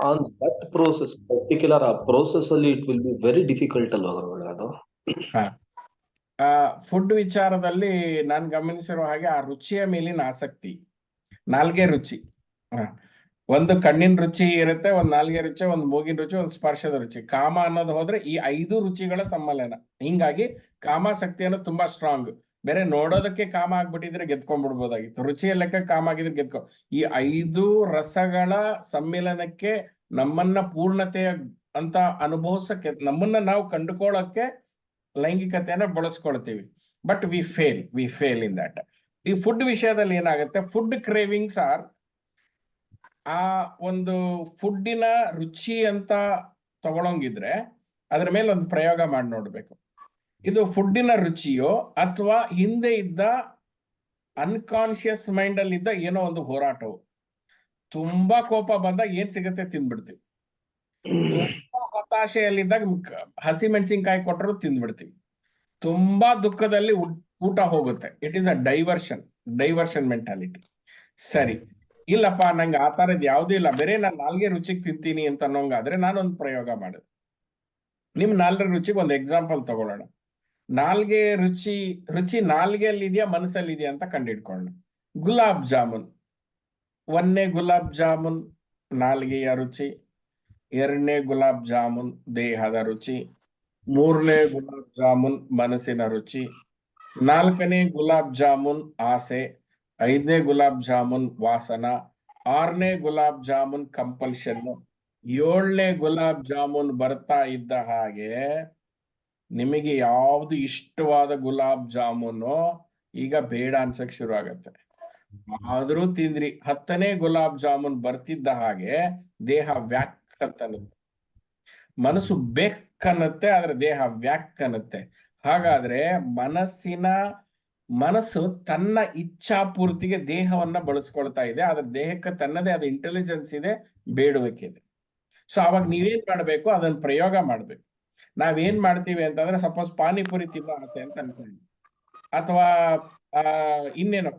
ಆನ್ ದಟ್ ಪ್ರೋಸೆಸ್, ಪರ್ಟಿಕ್ಯುಲರ್ ಆ ಪ್ರೋಸೆಸ್ ಅಲ್ಲಿ it will be very difficult ಅಲ್ವಾ ಗುರುಗಳೇ? ಅದು ಫುಡ್ ವಿಚಾರದಲ್ಲಿ ನಾನು ಗಮನಿಸಿರೋ ಹಾಗೆ ಆ ರುಚಿಯ ಮೇಲಿನ ಆಸಕ್ತಿ, ನಾಲ್ಗೆ ರುಚಿ, ಒಂದು ಕಣ್ಣಿನ ರುಚಿ ಇರುತ್ತೆ, ಒಂದು ನಾಲ್ಗೆ ರುಚಿ, ಒಂದು ಮೂಗಿನ ರುಚಿ, ಒಂದು ಸ್ಪರ್ಶದ ರುಚಿ. ಕಾಮ ಅನ್ನೋದು ಹೋದ್ರೆ ಈ 5 ರುಚಿಗಳ ಸಮ್ಮಿಲನ. ಹಿಂಗಾಗಿ ಕಾಮಾಸಕ್ತಿ ಅನ್ನೋದು ತುಂಬಾ ಸ್ಟ್ರಾಂಗ್. ಬೇರೆ ನೋಡೋದಕ್ಕೆ ಕಾಮ ಆಗ್ಬಿಟ್ಟಿದ್ರೆ ಗೆದ್ಕೊಂಡ್ಬಿಡ್ಬೋದಾಗಿತ್ತು, ರುಚಿಯ ಲೆಕ್ಕ ಕಾಮ ಆಗಿದ್ರೆ ಈ 5 ರಸಗಳ ಸಮ್ಮಿಲನಕ್ಕೆ ನಮ್ಮನ್ನ ಪೂರ್ಣತೆಯ ಅಂತ ಅನುಭವಿಸಕ್ಕೆ, ನಮ್ಮನ್ನ ನಾವು ಕಂಡುಕೊಳ್ಳೋಕೆ ಲೈಂಗಿಕತೆಯನ್ನ ಬಳಸ್ಕೊಳ್ತೀವಿ. But we fail in that. ಈ ಫುಡ್ ವಿಷಯದಲ್ಲಿ ಏನಾಗುತ್ತೆ, ಫುಡ್ ಕ್ರೇವಿಂಗ್ಸ್ ಆರ್ ಆ ಒಂದು ಫುಡ್ಡಿನ ರುಚಿ ಅಂತ ತಗೊಳಂಗಿದ್ರೆ ಅದ್ರ ಮೇಲೆ ಒಂದು ಪ್ರಯೋಗ ಮಾಡಿ ನೋಡ್ಬೇಕು. ಇದು ಫುಡ್ಡಿನ ರುಚಿಯೋ ಅಥವಾ ಹಿಂದೆ ಇದ್ದ ಅನ್ಕಾನ್ಶಿಯಸ್ ಮೈಂಡ್ ಅಲ್ಲಿ ಇದ್ದ ಏನೋ ಒಂದು ಹೋರಾಟವು. ತುಂಬಾ ಕೋಪ ಬಂದಾಗ ಏನ್ ಸಿಗುತ್ತೆ ತಿಂದ್ಬಿಡ್ತೀವಿ. ತುಂಬಾ ಹತಾಶೆಯಲ್ಲಿದ್ದಾಗ ಹಸಿ ಮೆಣಸಿನ್ಕಾಯಿ ಕೊಟ್ಟರು ತಿಂದ್ಬಿಡ್ತೀವಿ. ತುಂಬಾ ದುಃಖದಲ್ಲಿ ಊಟ ಹೋಗುತ್ತೆ. It is a diversion mentality. ಸರಿ, ಇಲ್ಲಪ್ಪ ನಂಗೆ ಆ ತರದ್ ಯಾವ್ದು ಇಲ್ಲ, ಬೇರೆ ನಾನು ನಾಲ್ಗೆ ರುಚಿಗೆ ತಿಂತೀನಿ ಅಂತ ಅನ್ನೋಂಗಾದ್ರೆ ನಾನೊಂದು ಪ್ರಯೋಗ ಮಾಡಿದೆ. ನಿಮ್ ನಾಲ್ಗೆ ರುಚಿಗೆ ಒಂದು ಎಕ್ಸಾಂಪಲ್ ತಗೊಳ್ಳೋಣ. ನಾಲ್ಗೆ ರುಚಿ ನಾಲ್ಗೆಯಲ್ಲಿ ಇದೆಯಾ ಮನಸ್ಸಲ್ಲಿ ಇದೆಯಾ ಅಂತ ಕಂಡಿಡ್ಕೊಳ್ಳೋಣ. ಗುಲಾಬ್ ಜಾಮೂನ್, ಒಂದನೇ ಗುಲಾಬ್ ಜಾಮೂನ್ ನಾಲ್ಗೆಯ ರುಚಿ, ಎರಡನೇ ಗುಲಾಬ್ ಜಾಮೂನ್ ದೇಹದ ರುಚಿ, ಮೂರನೇ ಗುಲಾಬ್ ಜಾಮೂನ್ ಮನಸ್ಸಿನ ರುಚಿ, ನಾಲ್ಕನೇ ಗುಲಾಬ್ ಜಾಮೂನ್ ಆಸೆ, ಐದನೇ ಗುಲಾಬ್ ಜಾಮೂನ್ ವಾಸನ, ಆರನೇ ಗುಲಾಬ್ ಜಾಮೂನ್ ಕಂಪಲ್ಷನ್, ಏಳನೇ ಗುಲಾಬ್ ಜಾಮೂನ್ ಬರ್ತಾ ಇದ್ದ ಹಾಗೆ ನಿಮಗೆ ಯಾವ್ದು ಇಷ್ಟವಾದ ಗುಲಾಬ್ ಜಾಮೂನು ಈಗ ಬೇಡ ಅನ್ಸಕ್ ಶುರು ಆಗತ್ತೆ. ಆದ್ರೂ ತಿಂದ್ರಿ. 10ನೇ ಗುಲಾಬ್ ಜಾಮೂನ್ ಬರ್ತಿದ್ದ ಹಾಗೆ ದೇಹ ವ್ಯಾಕ್ ಅಂತ ಅನ್ನುತ್ತೆ, ಮನಸ್ಸು ಬೇಕನ್ನತ್ತೆ, ಆದ್ರೆ ದೇಹ ವ್ಯಾಕ್ ಅನ್ನತ್ತೆ. ಹಾಗಾದ್ರೆ ಮನಸ್ಸು ತನ್ನ ಇಚ್ಛಾಪೂರ್ತಿಗೆ ದೇಹವನ್ನ ಬಳಸ್ಕೊಳ್ತಾ ಇದೆ, ಆದ್ರೆ ದೇಹಕ್ಕೆ ತನ್ನದೇ ಆದ ಇಂಟೆಲಿಜೆನ್ಸ್ ಇದೆ, ಬೇಡುವಿಕೆದೆ. ಸೊ ಅವಾಗ ನೀವೇನ್ ಮಾಡ್ಬೇಕು, ಅದನ್ನ ಪ್ರಯೋಗ ಮಾಡ್ಬೇಕು. ನಾವೇನ್ ಮಾಡ್ತೀವಿ ಅಂತಂದ್ರೆ, ಸಪೋಸ್ ಪಾನಿಪುರಿ ತಿನ್ನೋ ಆಸೆ ಅಂತ ಅನ್ಕೊಳ್ಳಿ, ಅಥವಾ ಇನ್ನೇನು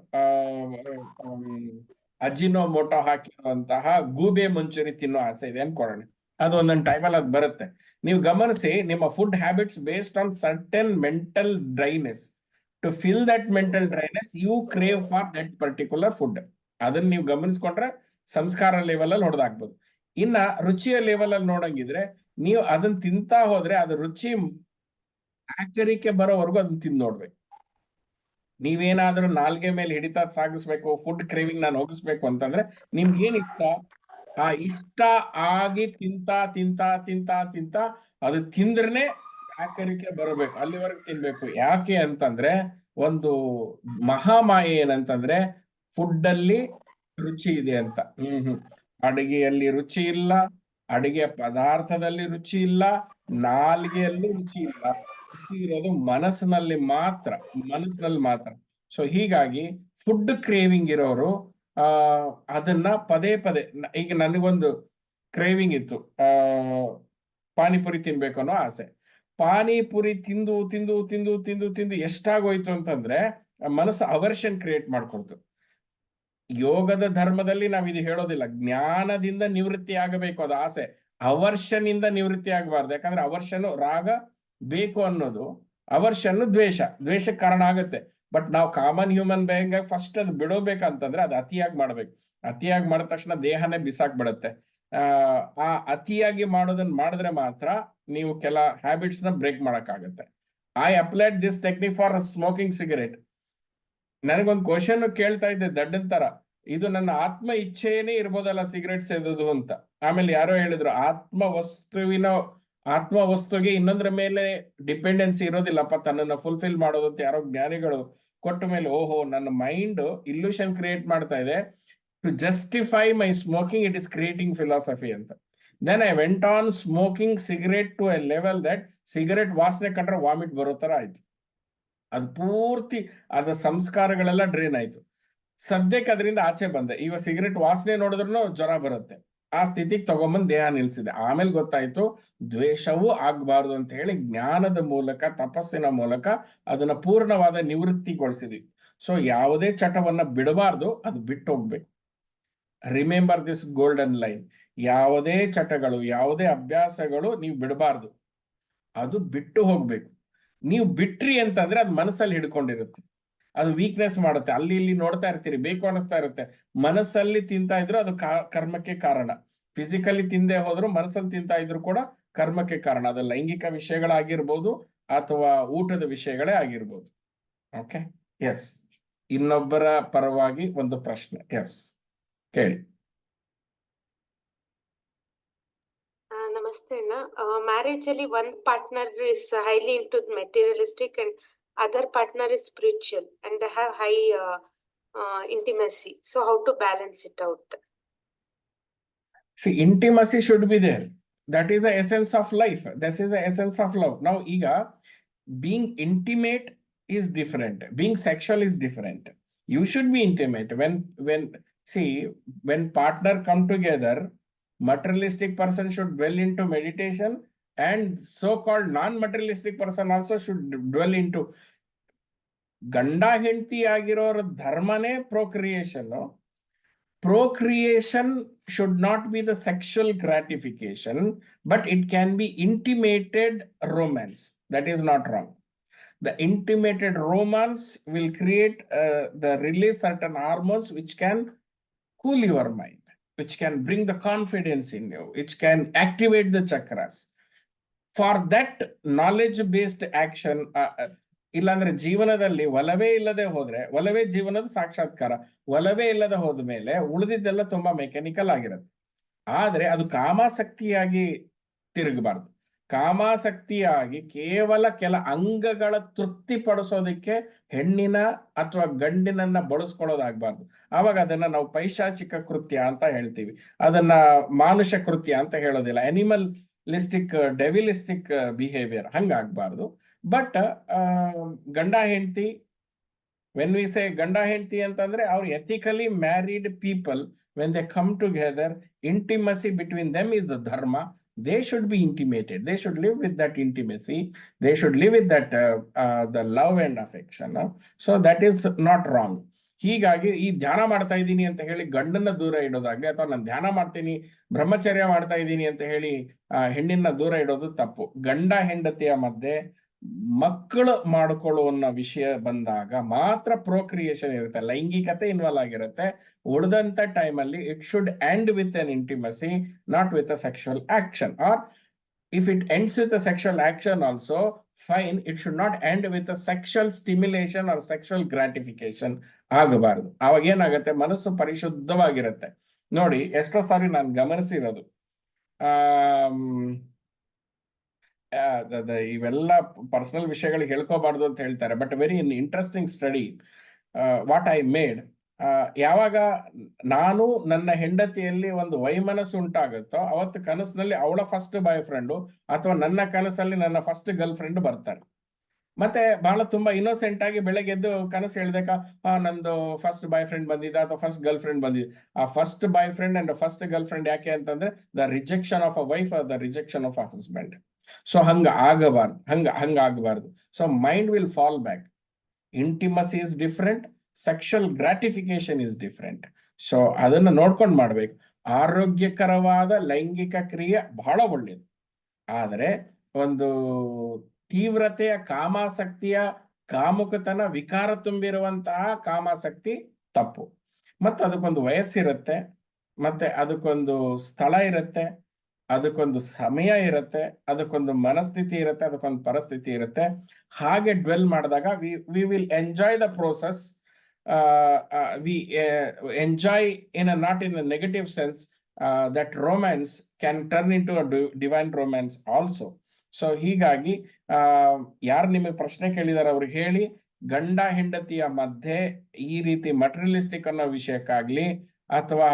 ಅಜಿನೋ ಮೋಟೋ ಹಾಕಿರುವಂತಹ ಗೂಬೆ ಮಂಚೂರಿ ತಿನ್ನೋ ಆಸೆ ಇದೆ ಅನ್ಕೊಳ್ಳೋಣ. ಅದು ಒಂದೊಂದು ಟೈಮಲ್ಲಿ ಅದು ಬರುತ್ತೆ. ನೀವು ಗಮನಿಸಿ, ನಿಮ್ಮ food habits based on certain mental dryness. To fill that mental dryness you crave for that particular food. ಅದನ್ನ ನೀವು ಗಮನಿಸ್ಕೊಂಡ್ರೆ ಸಂಸ್ಕಾರ ಲೆವೆಲ್ ಅಲ್ಲಿ ಹೊಡೆದಾಕ್ಬೋದು. ಇನ್ನ ರುಚಿಯ ಲೆವೆಲ್ ಅಲ್ಲಿ ನೋಡಂಗಿದ್ರೆ, ನೀವು ಅದನ್ನ ತಿಂತಾ ಹೋದ್ರೆ ಅದು ರುಚಿ ಆಚರಿಕೆ ಬರೋವರೆಗೂ ಅದನ್ನ ತಿಂದು ನೋಡ್ಬೇಕು. ನೀವೇನಾದ್ರೂ ನಾಲ್ಗೆ ಮೇಲೆ ಹಿಡಿತ ಸಾಗಿಸ್ಬೇಕು, ಫುಡ್ ಕ್ರೇವಿಂಗ್ ನಾನು ಹೋಗಿಸ್ಬೇಕು ಅಂತಂದ್ರೆ, ನಿಮ್ಗೆ ಏನ್ ಇಷ್ಟ, ಆ ಇಷ್ಟ ಆಗಿ ತಿಂತ ಅದು ತಿಂದ್ರನೆ ಆಚರಿಕೆ ಬರಬೇಕು, ಅಲ್ಲಿವರೆಗೂ ತಿನ್ಬೇಕು. ಯಾಕೆ ಅಂತಂದ್ರೆ, ಒಂದು ಮಹಾಮಾಯೆ ಏನಂತಂದ್ರೆ, ಫುಡ್ ಅಲ್ಲಿ ರುಚಿ ಇದೆ ಅಂತ. ಅಡಿಗೆಯಲ್ಲಿ ರುಚಿ ಇಲ್ಲ, ಅಡಿಗೆ ಪದಾರ್ಥದಲ್ಲಿ ರುಚಿ ಇಲ್ಲ, ನಾಲ್ಗೆಯಲ್ಲೂ ರುಚಿ ಇಲ್ಲ. ರುಚಿ ಇರೋದು ಮನಸ್ಸಿನಲ್ಲಿ ಮಾತ್ರ. ಸೊ ಹೀಗಾಗಿ ಫುಡ್ ಕ್ರೇವಿಂಗ್ ಇರೋರು ಅದನ್ನ ಪದೇ ಪದೇ, ಈಗ ನನಗೊಂದು ಕ್ರೇವಿಂಗ್ ಇತ್ತು, ಪಾನಿಪುರಿ ತಿನ್ಬೇಕು ಅನ್ನೋ ಆಸೆ. ಪಾನಿಪುರಿ ತಿಂದು ಎಷ್ಟಾಗೋಯ್ತು ಅಂತಂದ್ರೆ ಮನಸ್ಸು ಅವರ್ಷನ್ ಕ್ರಿಯೇಟ್ ಮಾಡ್ಕೊಳ್ತು. ಯೋಗದ ಧರ್ಮದಲ್ಲಿ ನಾವು ಇದು ಹೇಳೋದಿಲ್ಲ, ಜ್ಞಾನದಿಂದ ನಿವೃತ್ತಿ ಆಗಬೇಕು ಅದು ಆಸೆ, ಅವರ್ಷನಿಂದ ನಿವೃತ್ತಿ ಆಗಬಾರ್ದು. ಯಾಕಂದ್ರೆ ಅವರ್ಷನು ರಾಗ ಬೇಕು ಅನ್ನೋದು, ಅವರ್ಷನ್ನು ದ್ವೇಷಕ್ಕೆ ಕಾರಣ ಆಗುತ್ತೆ. ಬಟ್ ನಾವು ಕಾಮನ್ ಹ್ಯೂಮನ್ ಬೇಯಿಂಗ್ ಫಸ್ಟ್ ಅದು ಬಿಡೋಬೇಕಂತಂದ್ರೆ ಅದು ಅತಿಯಾಗಿ ಮಾಡ್ಬೇಕು. ಅತಿಯಾಗಿ ಮಾಡಿದ ತಕ್ಷಣ ದೇಹನೇ ಬಿಸಾಕ್ಬಿಡತ್ತೆ. ಆ ಅತಿಯಾಗಿ ಮಾಡೋದನ್ನ ಮಾಡಿದ್ರೆ ಮಾತ್ರ ನೀವು ಕೆಲ ಹ್ಯಾಬಿಟ್ಸ್ ನ ಬ್ರೇಕ್ ಮಾಡಕ್ಕಾಗತ್ತೆ. I applied this technique for smoking cigarette. ನನಗೊಂದು ಕ್ವಶನ್ ಕೇಳ್ತಾ ಇದ್ದೆ ದಡ್ಡನ್ ತರ, ಇದು ನನ್ನ ಆತ್ಮ ಇಚ್ಛೆಯೇನೇ ಇರ್ಬೋದಲ್ಲ ಸಿಗರೇಟ್ ಸೇದೋದು ಅಂತ. ಆಮೇಲೆ ಯಾರೋ ಹೇಳಿದ್ರು, ಆತ್ಮ ವಸ್ತುಗೆ ಇನ್ನೊಂದ್ರ ಮೇಲೆ ಡಿಪೆಂಡೆನ್ಸಿ ಇರೋದಿಲ್ಲಪ್ಪ, ತನ್ನನ್ನು ಫುಲ್ಫಿಲ್ ಮಾಡೋದು ಅಂತ ಯಾರೋ ಜ್ಞಾನಿಗಳು ಕೊಟ್ಟ ಮೇಲೆ, ಓಹೋ, ನನ್ನ ಮೈಂಡ್ ಇಲ್ಯೂಷನ್ ಕ್ರಿಯೇಟ್ ಮಾಡ್ತಾ ಇದೆ. To justify my smoking it is creating philosophy ಅಂತ. Then I went on smoking cigarette to a level that cigarette ವಾಸನೆ ಕಂಡ್ರೆ ವಾಮಿಟ್ ಬರೋ ತರ ಆಯ್ತು. ಅದು ಪೂರ್ತಿ ಅದ ಸಂಸ್ಕಾರಗಳೆಲ್ಲ ಡ್ರೈನ್ ಆಯ್ತು. ಸದ್ಯಕ್ಕೆ ಅದರಿಂದ ಆಚೆ ಬಂದೆ. ಈಗ ಸಿಗರೇಟ್ ವಾಸನೆ ನೋಡಿದ್ರು ಜ್ವರ ಬರುತ್ತೆ. ಆ ಸ್ಥಿತಿಗೆ ತಗೊಂಬಂದ್ ದೇಹ ನಿಲ್ಸಿದೆ. ಆಮೇಲೆ ಗೊತ್ತಾಯ್ತು ದ್ವೇಷವೂ ಆಗ್ಬಾರ್ದು ಅಂತ ಹೇಳಿ ಜ್ಞಾನದ ಮೂಲಕ, ತಪಸ್ಸಿನ ಮೂಲಕ ಅದನ್ನ ಪೂರ್ಣವಾದ ನಿವೃತ್ತಿಗೊಳಿಸಿದ್ವಿ. ಸೊ ಯಾವುದೇ ಚಟವನ್ನ ಬಿಡಬಾರ್ದು, ಅದು ಬಿಟ್ಟು ಹೋಗ್ಬೇಕು. Remember this golden line. ಯಾವುದೇ ಚಟಗಳು, ಯಾವುದೇ ಅಭ್ಯಾಸಗಳು ನೀವು ಬಿಡಬಾರ್ದು, ಅದು ಬಿಟ್ಟು ಹೋಗ್ಬೇಕು. ನೀವು ಬಿಟ್ರಿ ಅಂತಂದ್ರೆ ಅದು ಮನಸ್ಸಲ್ಲಿ ಹಿಡ್ಕೊಂಡಿರುತ್ತೆ, ಅದು ವೀಕ್ನೆಸ್ ಮಾಡುತ್ತೆ. ಅಲ್ಲಿ ಇಲ್ಲಿ ನೋಡ್ತಾ ಇರ್ತೀರಿ, ಬೇಕು ಅನಿಸ್ತಾ ಇರುತ್ತೆ. ಮನಸ್ಸಲ್ಲಿ ತಿಂತಾ ಇದ್ರು ಅದು ಕರ್ಮಕ್ಕೆ ಕಾರಣ. ಫಿಸಿಕಲಿ ತಿಂದೆ ಹೋದ್ರು ಮನಸ್ಸಲ್ಲಿ ತಿಂತಾ ಇದ್ರು ಕೂಡ ಕರ್ಮಕ್ಕೆ ಕಾರಣ. ಅದು ಲೈಂಗಿಕ ವಿಷಯಗಳಾಗಿರ್ಬೋದು ಅಥವಾ ಊಟದ ವಿಷಯಗಳೇ ಆಗಿರ್ಬೋದು. Okay, yes. ಇನ್ನೊಬ್ಬರ ಪರವಾಗಿ ಒಂದು ಪ್ರಶ್ನೆ, ಎಸ್ ಕೇಳಿ. ನಮಸ್ತೆ ಅಣ್ಣ. ಮ್ಯಾರೇಜ್ ಅಲ್ಲಿ one partner is highly into materialistic and other partner is spiritual and they have high intimacy. So how to balance it out? See, intimacy should be there. That is the essence of life. This is the essence of love. Now, being intimate is different. Being sexual is different. You should be intimate. When See, when partner come together, materialistic person should dwell into meditation, and so-called non-materialistic person also should dwell into. ಗಂಡ ಹೆಂಡತಿ ಆಗಿರೋರ ಧರ್ಮನೇ procreation. Procreation should not be the sexual gratification, but it can be intimated romance. That is not wrong. The intimated romance will create the release certain hormones which can cool your mind, which can bring the confidence in you, which can activate the chakras. For that knowledge based action, ಇಲ್ಲಾಂದ್ರೆ ಜೀವನದಲ್ಲಿ ಒಲವೇ ಇಲ್ಲದೆ ಹೋದ್ರೆ, ಒಲವೇ ಜೀವನದ ಸಾಕ್ಷಾತ್ಕಾರ, ಒಲವೇ ಇಲ್ಲದೆ ಹೋದ ಮೇಲೆ ಉಳಿದಿದ್ದೆಲ್ಲ ತುಂಬಾ ಮೆಕ್ಯಾನಿಕಲ್ ಆಗಿರುತ್ತೆ. ಆದ್ರೆ ಅದು ಕಾಮಾಸಕ್ತಿಯಾಗಿ ತಿರುಗಬಾರ್ದು. ಕಾಮಾಸಕ್ತಿಯಾಗಿ ಕೇವಲ ಕೆಲ ಅಂಗಗಳ ತೃಪ್ತಿ ಪಡಿಸೋದಕ್ಕೆ ಹೆಣ್ಣಿನ ಅಥವಾ ಗಂಡಿನನ್ನ ಬಳಸ್ಕೊಳ್ಳೋದಾಗ್ಬಾರ್ದು. ಆವಾಗ ಅದನ್ನ ನಾವು ಪೈಶಾಚಿಕ ಕೃತ್ಯ ಅಂತ ಹೇಳ್ತೀವಿ, ಅದನ್ನ ಮಾನುಷ ಕೃತ್ಯ ಅಂತ ಹೇಳೋದಿಲ್ಲ. ಅನಿಮಲಿಸ್ಟಿಕ್ ಡೆವಿಲಿಸ್ಟಿಕ್ ಬಿಹೇವಿಯರ್ ಹಂಗಾಗ್ಬಾರ್ದು. ಬಟ್ ಗಂಡ ಹೆಂಡತಿ, ವೆನ್ ವಿ ಸೇ ಗಂಡ ಹೆಂಡತಿ ಅಂತಂದ್ರೆ ಅವ್ರು ethically married people, when they come together, intimacy between them is the dharma. They should be intimated, they should live with that intimacy, they should live with that the love and affection. So that is not wrong. ಹೀಗಾಗಿ ಈ ಧ್ಯಾನ ಮಾಡ್ತಾ ಇದ್ದೀನಿ ಅಂತ ಹೇಳಿ ಗಂಡನ್ನ ದೂರ ಇಡೋದಾಗ್ಲಿ, ಅಥವಾ ನಾನು ಧ್ಯಾನ ಮಾಡ್ತೀನಿ ಬ್ರಹ್ಮಚರ್ಯ ಮಾಡ್ತಾ ಇದ್ದೀನಿ ಅಂತ ಹೇಳಿ ಹೆಣ್ಣಿನ ದೂರ ಇಡೋದು ತಪ್ಪು. ಗಂಡ ಹೆಂಡತಿಯ ಮಧ್ಯೆ ಮಕ್ಕಳು ಮಾಡಿಕೊಳ್ಳುವ ವಿಷಯ ಬಂದಾಗ ಮಾತ್ರ ಪ್ರೊಕ್ರಿಯೇಷನ್ ಇರುತ್ತೆ, ಲೈಂಗಿಕತೆ ಇನ್ವಾಲ್ವ್ ಆಗಿರುತ್ತೆ. ಉಳಿದಂತ ಟೈಮಲ್ಲಿ it should end with an intimacy, not with a sexual action. Or if it ends with a sexual action also fine, it should not end with a sexual stimulation or sexual gratification ಆಗಬಾರದು. ಅವಾಗ ಏನಾಗುತ್ತೆ, ಮನಸ್ಸು ಪರಿಶುದ್ಧವಾಗಿರುತ್ತೆ. ನೋಡಿ, ಎಷ್ಟೋ ಸಾರಿ ನಾನು ಗಮನಿಸಿರೋದು, ಇವೆಲ್ಲ personal ವಿಷಯಗಳು ಹೇಳ್ಕೋಬಾರ್ದು ಅಂತ ಹೇಳ್ತಾರೆ, but very interesting study what I made. ಯಾವಾಗ ನಾನು ನನ್ನ ಹೆಂಡತಿಯಲ್ಲಿ ಒಂದು ವೈಮನಸ್ಸು ಉಂಟಾಗುತ್ತೋ ಅವತ್ತು ಕನಸಿನಲ್ಲಿ ಅವಳ ಫಸ್ಟ್ ಬಾಯ್ ಫ್ರೆಂಡು ಅಥವಾ ನನ್ನ ಕನಸಲ್ಲಿ ನನ್ನ ಫಸ್ಟ್ ಗರ್ಲ್ ಫ್ರೆಂಡ್ ಬರ್ತಾರೆ. ಮತ್ತೆ ಬಹಳ ತುಂಬಾ ಇನ್ನೋಸೆಂಟ್ ಆಗಿ ಬೆಳಗ್ಗೆ ಎದ್ದು ಕನಸು ಹೇಳ್ಬೇಕಾ, ನಂದು ಫಸ್ಟ್ ಬಾಯ್ ಫ್ರೆಂಡ್ ಬಂದಿದ್ದ ಅಥವಾ ಫಸ್ಟ್ ಗರ್ಲ್ ಫ್ರೆಂಡ್ ಬಂದಿದೆ. ಆ first boyfriend and first girlfriend ಯಾಕೆ ಅಂತಂದ್ರೆ the rejection of a wife or the rejection of a husband. So ಹಂಗಾಗಬಾರ್ದು. So mind will fall back. Intimacy is different, sexual gratification is different. So ಅದನ್ನ ನೋಡ್ಕೊಂಡು ಮಾಡ್ಬೇಕು. ಆರೋಗ್ಯಕರವಾದ ಲೈಂಗಿಕ ಕ್ರಿಯೆ ಬಹಳ ಒಳ್ಳೇದು, ಆದರೆ ಒಂದು ತೀವ್ರತೆಯ ಕಾಮಾಸಕ್ತಿಯ ಕಾಮುಕತನ ವಿಕಾರ ತುಂಬಿರುವಂತಹ ಕಾಮಾಸಕ್ತಿ ತಪ್ಪು. ಮತ್ತೆ ಅದಕ್ಕೊಂದು ವಯಸ್ಸಿರುತ್ತೆ, ಮತ್ತೆ ಅದಕ್ಕೊಂದು ಸ್ಥಳ ಇರುತ್ತೆ, ಅದಕ್ಕೊಂದು ಸಮಯ ಇರುತ್ತೆ, ಅದಕ್ಕೊಂದು ಮನಸ್ಥಿತಿ ಇರುತ್ತೆ, ಅದಕ್ಕೊಂದು ಪರಿಸ್ಥಿತಿ ಇರುತ್ತೆ. ಹಾಗೆ ಡ್ವೆಲ್ ಮಾಡಿದಾಗ we will enjoy the process. We enjoy in not in a negative sense. That romance can turn into a divine romance also. So ಹೀಗಾಗಿ ಯಾರು ನಿಮಗೆ ಪ್ರಶ್ನೆ ಕೇಳಿದಾರೆ ಅವ್ರಿಗೆ ಹೇಳಿ, ಗಂಡ ಹೆಂಡತಿಯ ಮಧ್ಯೆ ಈ ರೀತಿ ಮಟೀರಿಯಲಿಸ್ಟಿಕ್ ಅನ್ನೋ ವಿಷಯಕ್ಕಾಗ್ಲಿ ಅಥವಾ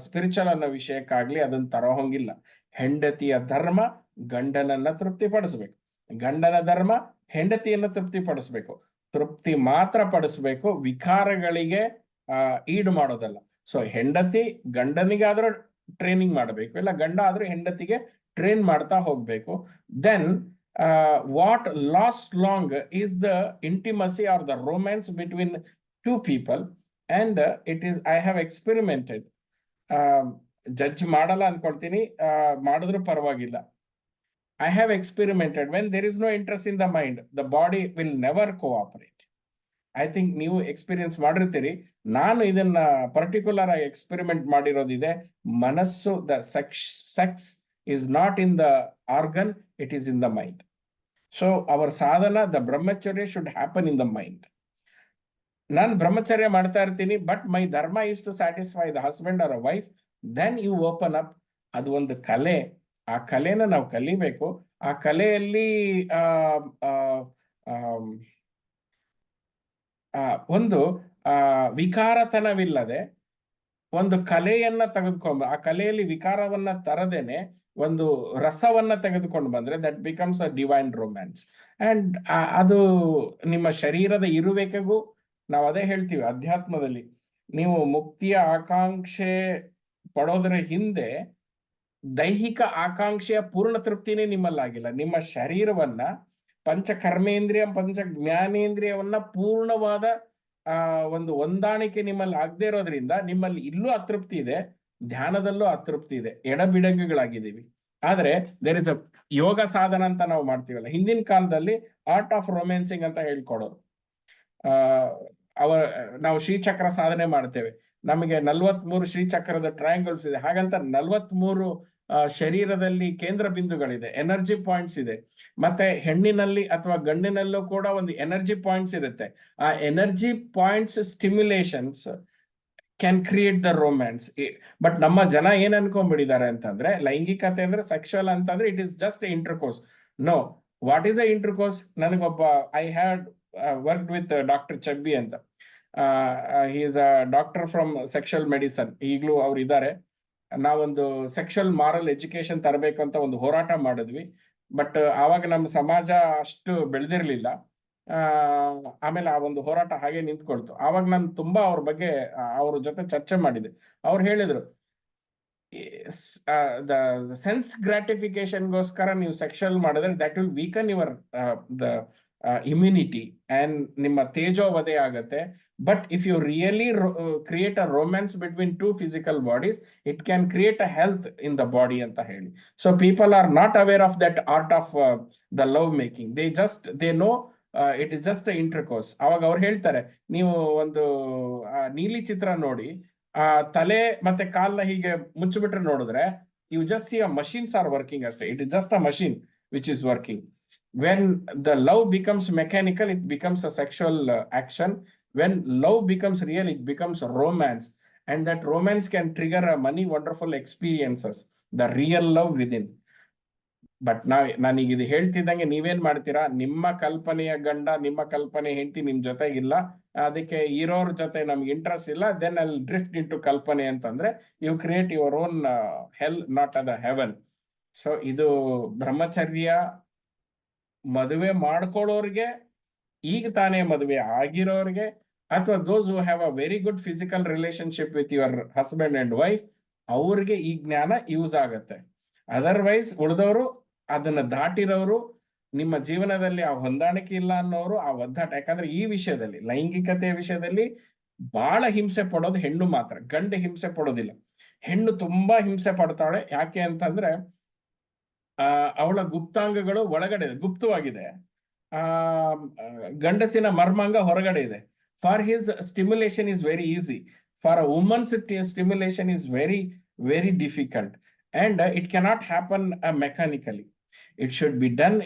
ಸ್ಪಿರಿಚುವಲ್ ಅನ್ನೋ ವಿಷಯಕ್ಕಾಗ್ಲಿ ಅದನ್ನ ತರೋ ಹಂಗಿಲ್ಲ. ಹೆಂಡತಿಯ ಧರ್ಮ ಗಂಡನನ್ನ ತೃಪ್ತಿಪಡಿಸ್ಬೇಕು, ಗಂಡನ ಧರ್ಮ ಹೆಂಡತಿಯನ್ನ ತೃಪ್ತಿಪಡಿಸ್ಬೇಕು. ತೃಪ್ತಿ ಮಾತ್ರ ಪಡಿಸ್ಬೇಕು, ವಿಕಾರಗಳಿಗೆ ಈಡು ಮಾಡೋದಲ್ಲ. ಸೊ ಹೆಂಡತಿ ಗಂಡನಿಗಾದ್ರೂ ಟ್ರೈನಿಂಗ್ ಮಾಡಬೇಕು, ಇಲ್ಲ ಗಂಡ ಆದ್ರೂ ಹೆಂಡತಿಗೆ ಟ್ರೈನ್ ಮಾಡ್ತಾ ಹೋಗ್ಬೇಕು. Then what lasts long is the intimacy or the romance between two people, and it is, I have experimented. Judge ಮಾಡಲ್ಲ ಅನ್ಕೊಳ್ತೀನಿ, ಮಾಡಿದ್ರು ಪರವಾಗಿಲ್ಲ. I have experimented. When there is no interest in the mind, the body will never cooperate. I think ನೀವು experience ಮಾಡಿರ್ತೀರಿ. ನಾನು ಇದನ್ನ particular ಆಗಿ experiment ಮಾಡಿರೋದಿದೆ. ಮನಸ್ಸು, the sex is not in the organ, it is in the mind. So our sadhana, the brahmacharya should happen in the mind. ನಾನು ಬ್ರಹ್ಮಚರ್ಯ ಮಾಡ್ತಾ ಇರ್ತೀನಿ, but my ಧರ್ಮ is to satisfy the husband or a wife. Then you open up. ಅದು ಒಂದು ಕಲೆ, ಆ ಕಲೆನ ನಾವು ಕಲಿಬೇಕು. ಆ ಕಲೆಯಲ್ಲಿ ಒಂದು ವಿಕಾರತನವಿಲ್ಲದೆ ಒಂದು ಕಲೆಯನ್ನ ತೆಗೆದುಕೊಂಡು, ಆ ಕಲೆಯಲ್ಲಿ ವಿಕಾರವನ್ನ ತರದೇನೆ ಒಂದು ರಸವನ್ನ ತೆಗೆದುಕೊಂಡು ಬಂದ್ರೆ that becomes a divine romance. And ಅದು ನಿಮ್ಮ ಶರೀರದ ಇರುವಿಕೆಗೂ, ನಾವು ಅದೇ ಹೇಳ್ತೀವಿ ಅಧ್ಯಾತ್ಮದಲ್ಲಿ, ನೀವು ಮುಕ್ತಿಯ ಆಕಾಂಕ್ಷೆ ಪಡೋದ್ರ ಹಿಂದೆ ದೈಹಿಕ ಆಕಾಂಕ್ಷೆಯ ಪೂರ್ಣ ತೃಪ್ತಿನೇ ನಿಮ್ಮಲ್ಲಾಗಿಲ್ಲ. ನಿಮ್ಮ ಶರೀರವನ್ನ ಪಂಚ ಕರ್ಮೇಂದ್ರಿಯ ಪಂಚ ಜ್ಞಾನೇಂದ್ರಿಯವನ್ನ ಪೂರ್ಣವಾದ ಒಂದು ಹೊಂದಾಣಿಕೆ ನಿಮ್ಮಲ್ಲಿ ಆಗದೆ ಇರೋದ್ರಿಂದ ನಿಮ್ಮಲ್ಲಿ ಇಲ್ಲೂ ಅತೃಪ್ತಿ ಇದೆ, ಧ್ಯಾನದಲ್ಲೂ ಅತೃಪ್ತಿ ಇದೆ, ಎಡಬಿಡಂಗಿಗಳಾಗಿದ್ದೀವಿ. ಆದ್ರೆ ದೇರ್ ಇಸ್ ಅ ಯೋಗ ಸಾಧನ ಅಂತ ನಾವು ಮಾಡ್ತೀವಲ್ಲ, ಹಿಂದಿನ ಕಾಲದಲ್ಲಿ ಆರ್ಟ್ ಆಫ್ ರೊಮ್ಯಾನ್ಸಿಂಗ್ ಅಂತ ಹೇಳ್ಕೊಡೋರು. ನಾವು ಶ್ರೀಚಕ್ರ ಸಾಧನೆ ಮಾಡ್ತೇವೆ, ನಮಗೆ 43 ಶ್ರೀಚಕ್ರದ ಟ್ರಯಾಂಗಲ್ಸ್ ಇದೆ, ಹಾಗಂತ 43 ಶರೀರದಲ್ಲಿ ಕೇಂದ್ರ ಬಿಂದುಗಳಿದೆ, ಎನರ್ಜಿ ಪಾಯಿಂಟ್ಸ್ ಇದೆ. ಮತ್ತೆ ಹೆಣ್ಣಿನಲ್ಲಿ ಅಥವಾ ಗಂಡಿನಲ್ಲೂ ಕೂಡ ಒಂದು ಎನರ್ಜಿ ಪಾಯಿಂಟ್ಸ್ ಇರುತ್ತೆ. ಆ energy points stimulations can create the romance. But ನಮ್ಮ ಜನ ಏನ್ ಅನ್ಕೊಂಡ್ಬಿಟ್ಟಿದ್ದಾರೆ ಅಂತಂದ್ರೆ, ಲೈಂಗಿಕತೆ ಅಂದ್ರೆ ಸೆಕ್ಷುವಲ್ ಅಂತಂದ್ರೆ it is just intercourse. No, what is a intercourse? ನನಗೊಬ್ಬ I had worked with doctor Chabbi ಅಂತ. He is a doctor from sexual medicine, ಈಗಲೂ ಅವ್ರು ಇದ್ದಾರೆ. ನಾವೊಂದು ಸೆಕ್ಷುವಲ್ ಮಾರಲ್ ಎಜುಕೇಶನ್ ತರಬೇಕು ಅಂತ ಒಂದು ಹೋರಾಟ ಮಾಡಿದ್ವಿ. ಬಟ್ ಆವಾಗ ನಮ್ಮ ಸಮಾಜ ಅಷ್ಟು ಬೆಳೆದಿರ್ಲಿಲ್ಲ. ಆಮೇಲೆ ಆ ಒಂದು ಹೋರಾಟ ಹಾಗೆ ನಿಂತ್ಕೊಳ್ತು. ಆವಾಗ ನಾನು ತುಂಬಾ ಅವ್ರ ಬಗ್ಗೆ ಅವ್ರ ಜೊತೆ ಚರ್ಚೆ ಮಾಡಿದೆ. ಅವ್ರು ಹೇಳಿದ್ರು, ದ ಸೆನ್ಸ್ ಗ್ರಾಟಿಫಿಕೇಶನ್ಗೋಸ್ಕರ ನೀವು ಸೆಕ್ಷುವಲ್ ಮಾಡಿದ್ರೆ that will weaken your the immunity and ನಿಮ್ಮ ತೇಜೋವಧೆ ಆಗತ್ತೆ. But if you really create a romance between two physical bodies, it can create a health in the body ಅಂತ ಹೇಳಿ. So people are not aware of that art of the love making. They know it is just intercourse. ಅವಾಗ ಅವ್ರು ಹೇಳ್ತಾರೆ, ನೀವು ಒಂದು ನೀಲಿ ಚಿತ್ರ ನೋಡಿ, ತಲೆ ಮತ್ತೆ ಕಾಲ್ನ ಹೀಗೆ ಮುಚ್ಚಿಬಿಟ್ರೆ ನೋಡಿದ್ರೆ you just see a machines are working ಅಷ್ಟೇ. It is just a machine which is working. When the love becomes mechanical, it becomes a sexual action. When love becomes real, it becomes a romance, and that romance can trigger many wonderful experiences, the real love within. But ನಾನೀಗ ಇದು ಹೇಳ್ತಿದ್ದಂಗೆ ನೀವೇನ್ ಮಾಡ್ತೀರಾ, ನಿಮ್ಮ ಕಲ್ಪನೆಯ ಗಂಡ ನಿಮ್ಮ ಕಲ್ಪನೆ ಹೆಂಡತಿ ನಿಮ್ ಜೊತೆಗಿಲ್ಲ, ಅದಕ್ಕೆ ಇರೋರ್ ಜೊತೆ ನಮ್ಗೆ ಇಂಟ್ರೆಸ್ಟ್ ಇಲ್ಲ, then I drift into ಕಲ್ಪನೆ ಅಂತಂದ್ರೆ you create your own hell, not a heaven. So ಇದು ಬ್ರಹ್ಮಚರ್ಯ ಮದುವೆ ಮಾಡ್ಕೊಳ್ಳೋರ್ಗೆ, ಈಗ ತಾನೇ ಮದುವೆ ಆಗಿರೋರ್ಗೆ, ಅಥವಾ those who have a very good physical relationship with your husband and wife, ಅವ್ರಿಗೆ ಈ ಜ್ಞಾನ ಯೂಸ್ ಆಗತ್ತೆ. ಅದರ್ವೈಸ್ ಉಳಿದವರು, ಅದನ್ನ ದಾಟಿರೋರು, ನಿಮ್ಮ ಜೀವನದಲ್ಲಿ ಆ ಹೊಂದಾಣಿಕೆ ಇಲ್ಲ ಅನ್ನೋರು ಆ ಒದ್ದಾಟ. ಯಾಕಂದ್ರೆ ಈ ವಿಷಯದಲ್ಲಿ, ಲೈಂಗಿಕತೆಯ ವಿಷಯದಲ್ಲಿ ಬಹಳ ಹಿಂಸೆ ಪಡೋದು ಹೆಣ್ಣು ಮಾತ್ರ, ಗಂಡು ಹಿಂಸೆ ಪಡೋದಿಲ್ಲ. ಹೆಣ್ಣು ತುಂಬಾ ಹಿಂಸೆ ಪಡ್ತಾಳೆ. ಯಾಕೆ ಅಂತಂದ್ರೆ ಅವಳ ಗುಪ್ತಾಂಗಗಳು ಒಳಗಡೆ ಗುಪ್ತವಾಗಿದೆ, ಗಂಡಸಿನ ಮರ್ಮಾಂಗ ಹೊರಗಡೆ ಇದೆ. For his stimulation is very easy, for a woman's stimulation is very very difficult, and it cannot happen mechanically. It should be done,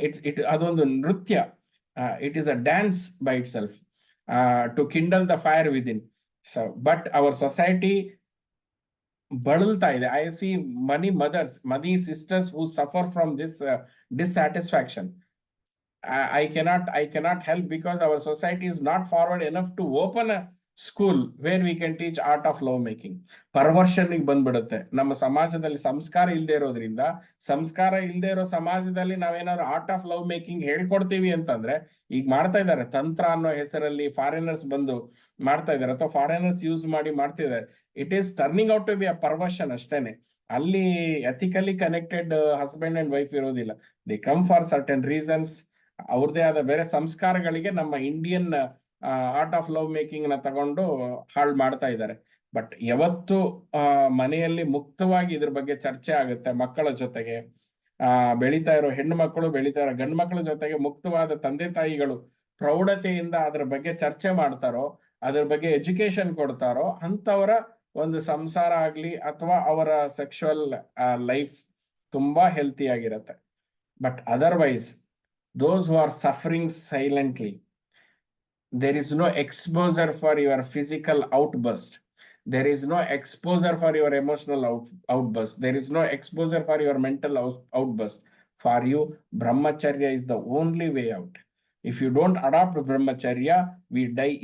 ಅದೊಂದು ನೃತ್ಯ, it is a dance by itself to kindle the fire within. So but our society ಬಳಲ್ತಾ ಇದೆ. I see many mothers, many sisters who suffer from this dissatisfaction. I cannot help, because our society is not forward enough to open a school where we can teach art of love making. Perversion ಬಂದ್ಬಿಡುತ್ತೆ ನಮ್ಮ ಸಮಾಜದಲ್ಲಿ. ಸಂಸ್ಕಾರ ಇಲ್ಲದೆ ಇರೋದ್ರಿಂದ, ಸಂಸ್ಕಾರ ಇಲ್ಲದೆ ಇರೋ ಸಮಾಜದಲ್ಲಿ ನಾವೇನಾದ್ರು ಆರ್ಟ್ ಆಫ್ ಲವ್ ಮೇಕಿಂಗ್ ಹೇಳ್ಕೊಡ್ತೀವಿ ಅಂತಂದ್ರೆ, ಈಗ ಮಾಡ್ತಾ ಇದ್ದಾರೆ ತಂತ್ರ ಅನ್ನೋ ಹೆಸರಲ್ಲಿ ಫಾರಿನರ್ಸ್ ಬಂದು ಮಾಡ್ತಾ ಇದ್ದಾರೆ, ಅಥವಾ ಫಾರಿನರ್ಸ್ ಯೂಸ್ ಮಾಡಿ ಮಾಡ್ತಿದ್ದಾರೆ. It is turning out to be a perversion ಅಷ್ಟೇನೆ. ಅಲ್ಲಿ ethically connected husband and wife ಇರೋದಿಲ್ಲ. They come for certain reasons, ಅವ್ರದೇ ಆದ ಬೇರೆ ಸಂಸ್ಕಾರಗಳಿಗೆ ನಮ್ಮ Indian art of love making ನ ತಗೊಂಡು ಹಾಳು ಮಾಡ್ತಾ ಇದ್ದಾರೆ. ಬಟ್ ಯಾವತ್ತು ಮನೆಯಲ್ಲಿ ಮುಕ್ತವಾಗಿ ಇದ್ರ ಬಗ್ಗೆ ಚರ್ಚೆ ಆಗುತ್ತೆ, ಮಕ್ಕಳ ಜೊತೆಗೆ, ಬೆಳೀತಾ ಇರೋ ಹೆಣ್ಣು ಮಕ್ಕಳು, ಬೆಳೀತಾ ಇರೋ ಗಂಡು ಮಕ್ಕಳ ಜೊತೆಗೆ ಮುಕ್ತವಾದ ತಂದೆ ತಾಯಿಗಳು ಪ್ರೌಢತೆಯಿಂದ ಅದ್ರ ಬಗ್ಗೆ ಚರ್ಚೆ ಮಾಡ್ತಾರೋ, ಅದ್ರ ಬಗ್ಗೆ ಎಜುಕೇಶನ್ ಕೊಡ್ತಾರೋ, ಅಂತವರ ಒಂದು ಸಂಸಾರ ಆಗ್ಲಿ ಅಥವಾ ಅವರ ಸೆಕ್ಷುವಲ್ ಲೈಫ್ ತುಂಬಾ ಹೆಲ್ತಿ ಆಗಿರತ್ತೆ. But otherwise those who are suffering silently, there is no exposure for your physical outburst, there is no exposure for your emotional outburst, there is no exposure for your mental outburst. For you, brahmacharya is the only way out. If you don't adopt brahmacharya, we die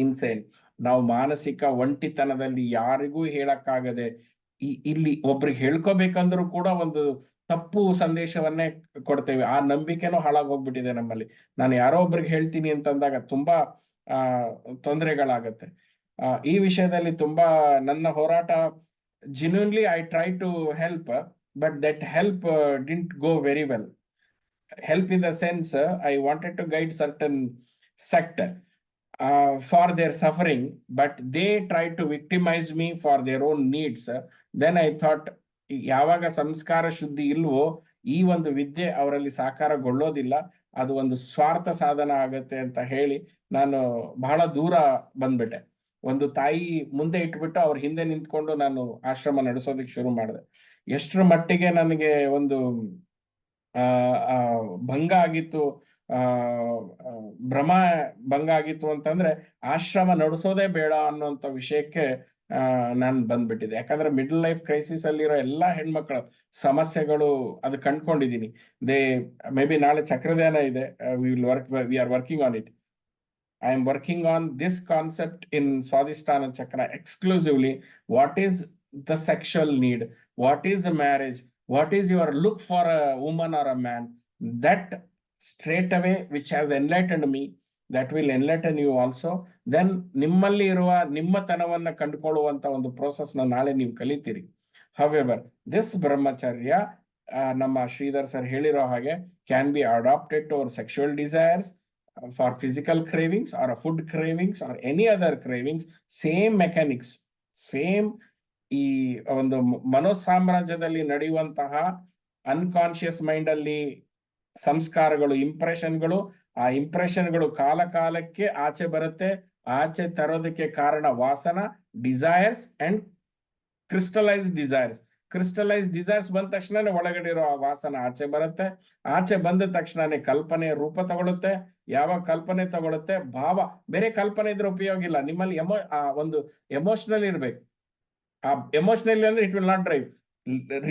insane. ನಾವು ಮಾನಸಿಕ ಒಂಟಿತನದಲ್ಲಿ ಯಾರಿಗೂ ಹೇಳಕ್ಕಾಗದೆ, ಇಲ್ಲಿ ಒಬ್ರಿಗೆ ಹೇಳ್ಕೋಬೇಕಂದ್ರೂ ಕೂಡ ಒಂದು ತಪ್ಪು ಸಂದೇಶವನ್ನೇ ಕೊಡ್ತೇವೆ. ಆ ನಂಬಿಕೆನೂ ಹಾಳಾಗೋಗ್ಬಿಟ್ಟಿದೆ ನಮ್ಮಲ್ಲಿ. ನಾನು ಯಾರೋ ಒಬ್ರಿಗೆ ಹೇಳ್ತೀನಿ ಅಂತಂದಾಗ ತುಂಬಾ ತೊಂದರೆಗಳಾಗತ್ತೆ. ಈ ವಿಷಯದಲ್ಲಿ ತುಂಬಾ ನನ್ನ ಹೋರಾಟ, genuinely I try to help, but that help didn't go very well. Help in the sense, I wanted to guide certain sect for their suffering, but they tried to victimize me for their own needs. Then I thought, ಯಾವಾಗ ಸಂಸ್ಕಾರ ಶುದ್ಧಿ ಇಲ್ವೋ ಈ ಒಂದು ವಿದ್ಯೆ ಅವರಲ್ಲಿ ಸಾಕಾರಗೊಳ್ಳೋದಿಲ್ಲ, ಅದು ಒಂದು ಸ್ವಾರ್ಥ ಸಾಧನ ಆಗತ್ತೆ ಅಂತ ಹೇಳಿ ನಾನು ಬಹಳ ದೂರ ಬಂದ್ಬಿಟ್ಟೆ. ಒಂದು ತಾಯಿ ಮುಂದೆ ಇಟ್ಬಿಟ್ಟು ಅವ್ರ ಹಿಂದೆ ನಿಂತ್ಕೊಂಡು ನಾನು ಆಶ್ರಮ ನಡೆಸೋದಕ್ಕೆ ಶುರು ಮಾಡಿದೆ. ಎಷ್ಟರ ಮಟ್ಟಿಗೆ ನನಗೆ ಒಂದು ಭಂಗ ಆಗಿತ್ತು, ಭ್ರಮ ಭಂಗ ಆಗಿತ್ತು ಅಂತಂದ್ರೆ ಆಶ್ರಮ ನಡೆಸೋದೇ ಬೇಡ ಅನ್ನುವಂತ ವಿಷಯಕ್ಕೆ ನಾನು ಬಂದ್ಬಿಟ್ಟಿದೆ. ಯಾಕಂದ್ರೆ ಮಿಡಲ್ ಲೈಫ್ ಕ್ರೈಸಿಸ್ ಅಲ್ಲಿರೋ ಎಲ್ಲಾ ಹೆಣ್ಮಕ್ಳ ಸಮಸ್ಯೆಗಳು ಅದು ಕಂಡ್ಕೊಂಡಿದೀನಿ. ಮೇ ಬಿ ನಾಳೆ ಚಕ್ರಧ್ಯಾನ ಇದೆ, we are working on it. I am working on this concept in Swadhisthana Chakra exclusively. What is the sexual need? What is a marriage? What is your look for a woman or a man? That straight away, which has enlightened me, that will enlighten you also. Then ನಿಮ್ಮಲ್ಲಿ ಇರುವ ನಿಮ್ಮತನವನ್ನ ಕಂಡುಕೊಳ್ಳುವಂತ ಒಂದು process ನ ನಾಳೆ ನೀವು ಕಲಿತೀರಿ. However, this brahmacharya, ನಮ್ಮ Sridhar sir ಹೇಳಿರೋ ಹಾಗೆ, can be adopted to our sexual desires, for physical cravings or food cravings or any other cravings. Same mechanics, same ಈ ಒಂದು ಮನೋಸಾಮ್ರಾಜ್ಯದಲ್ಲಿ ನಡೆಯುವಂತಹ ಅನ್ಕಾನ್ಶಿಯಸ್ ಮೈಂಡ್ ಅಲ್ಲಿ ಸಂಸ್ಕಾರಗಳು, ಇಂಪ್ರೆಷನ್ಗಳು, ಆ ಇಂಪ್ರೆಷನ್ಗಳು ಕಾಲ ಕಾಲಕ್ಕೆ ಆಚೆ ಬರುತ್ತೆ. ಆಚೆ ತರೋದಕ್ಕೆ ಕಾರಣ ವಾಸನ, desires and crystallised desires. Crystallise desires ಬಂದ ತಕ್ಷಣನೇ ಒಳಗಡೆ ಇರೋ ಆ ವಾಸನ ಆಚೆ ಬರುತ್ತೆ. ಆಚೆ ಬಂದ ತಕ್ಷಣನೇ ಕಲ್ಪನೆ ರೂಪ ತಗೊಳುತ್ತೆ. ಯಾವಾಗ ಕಲ್ಪನೆ ತಗೊಳುತ್ತೆ, ಭಾವ, ಬೇರೆ ಕಲ್ಪನೆ ಇದ್ರೆ ಉಪಯೋಗ ಇಲ್ಲ. ನಿಮ್ಮಲ್ಲಿ ಒಂದು ಎಮೋಷನಲ್ ಇರ್ಬೇಕು. ಆ ಎಮೋಷನಲ್ ಅಂದ್ರೆ it will not drive.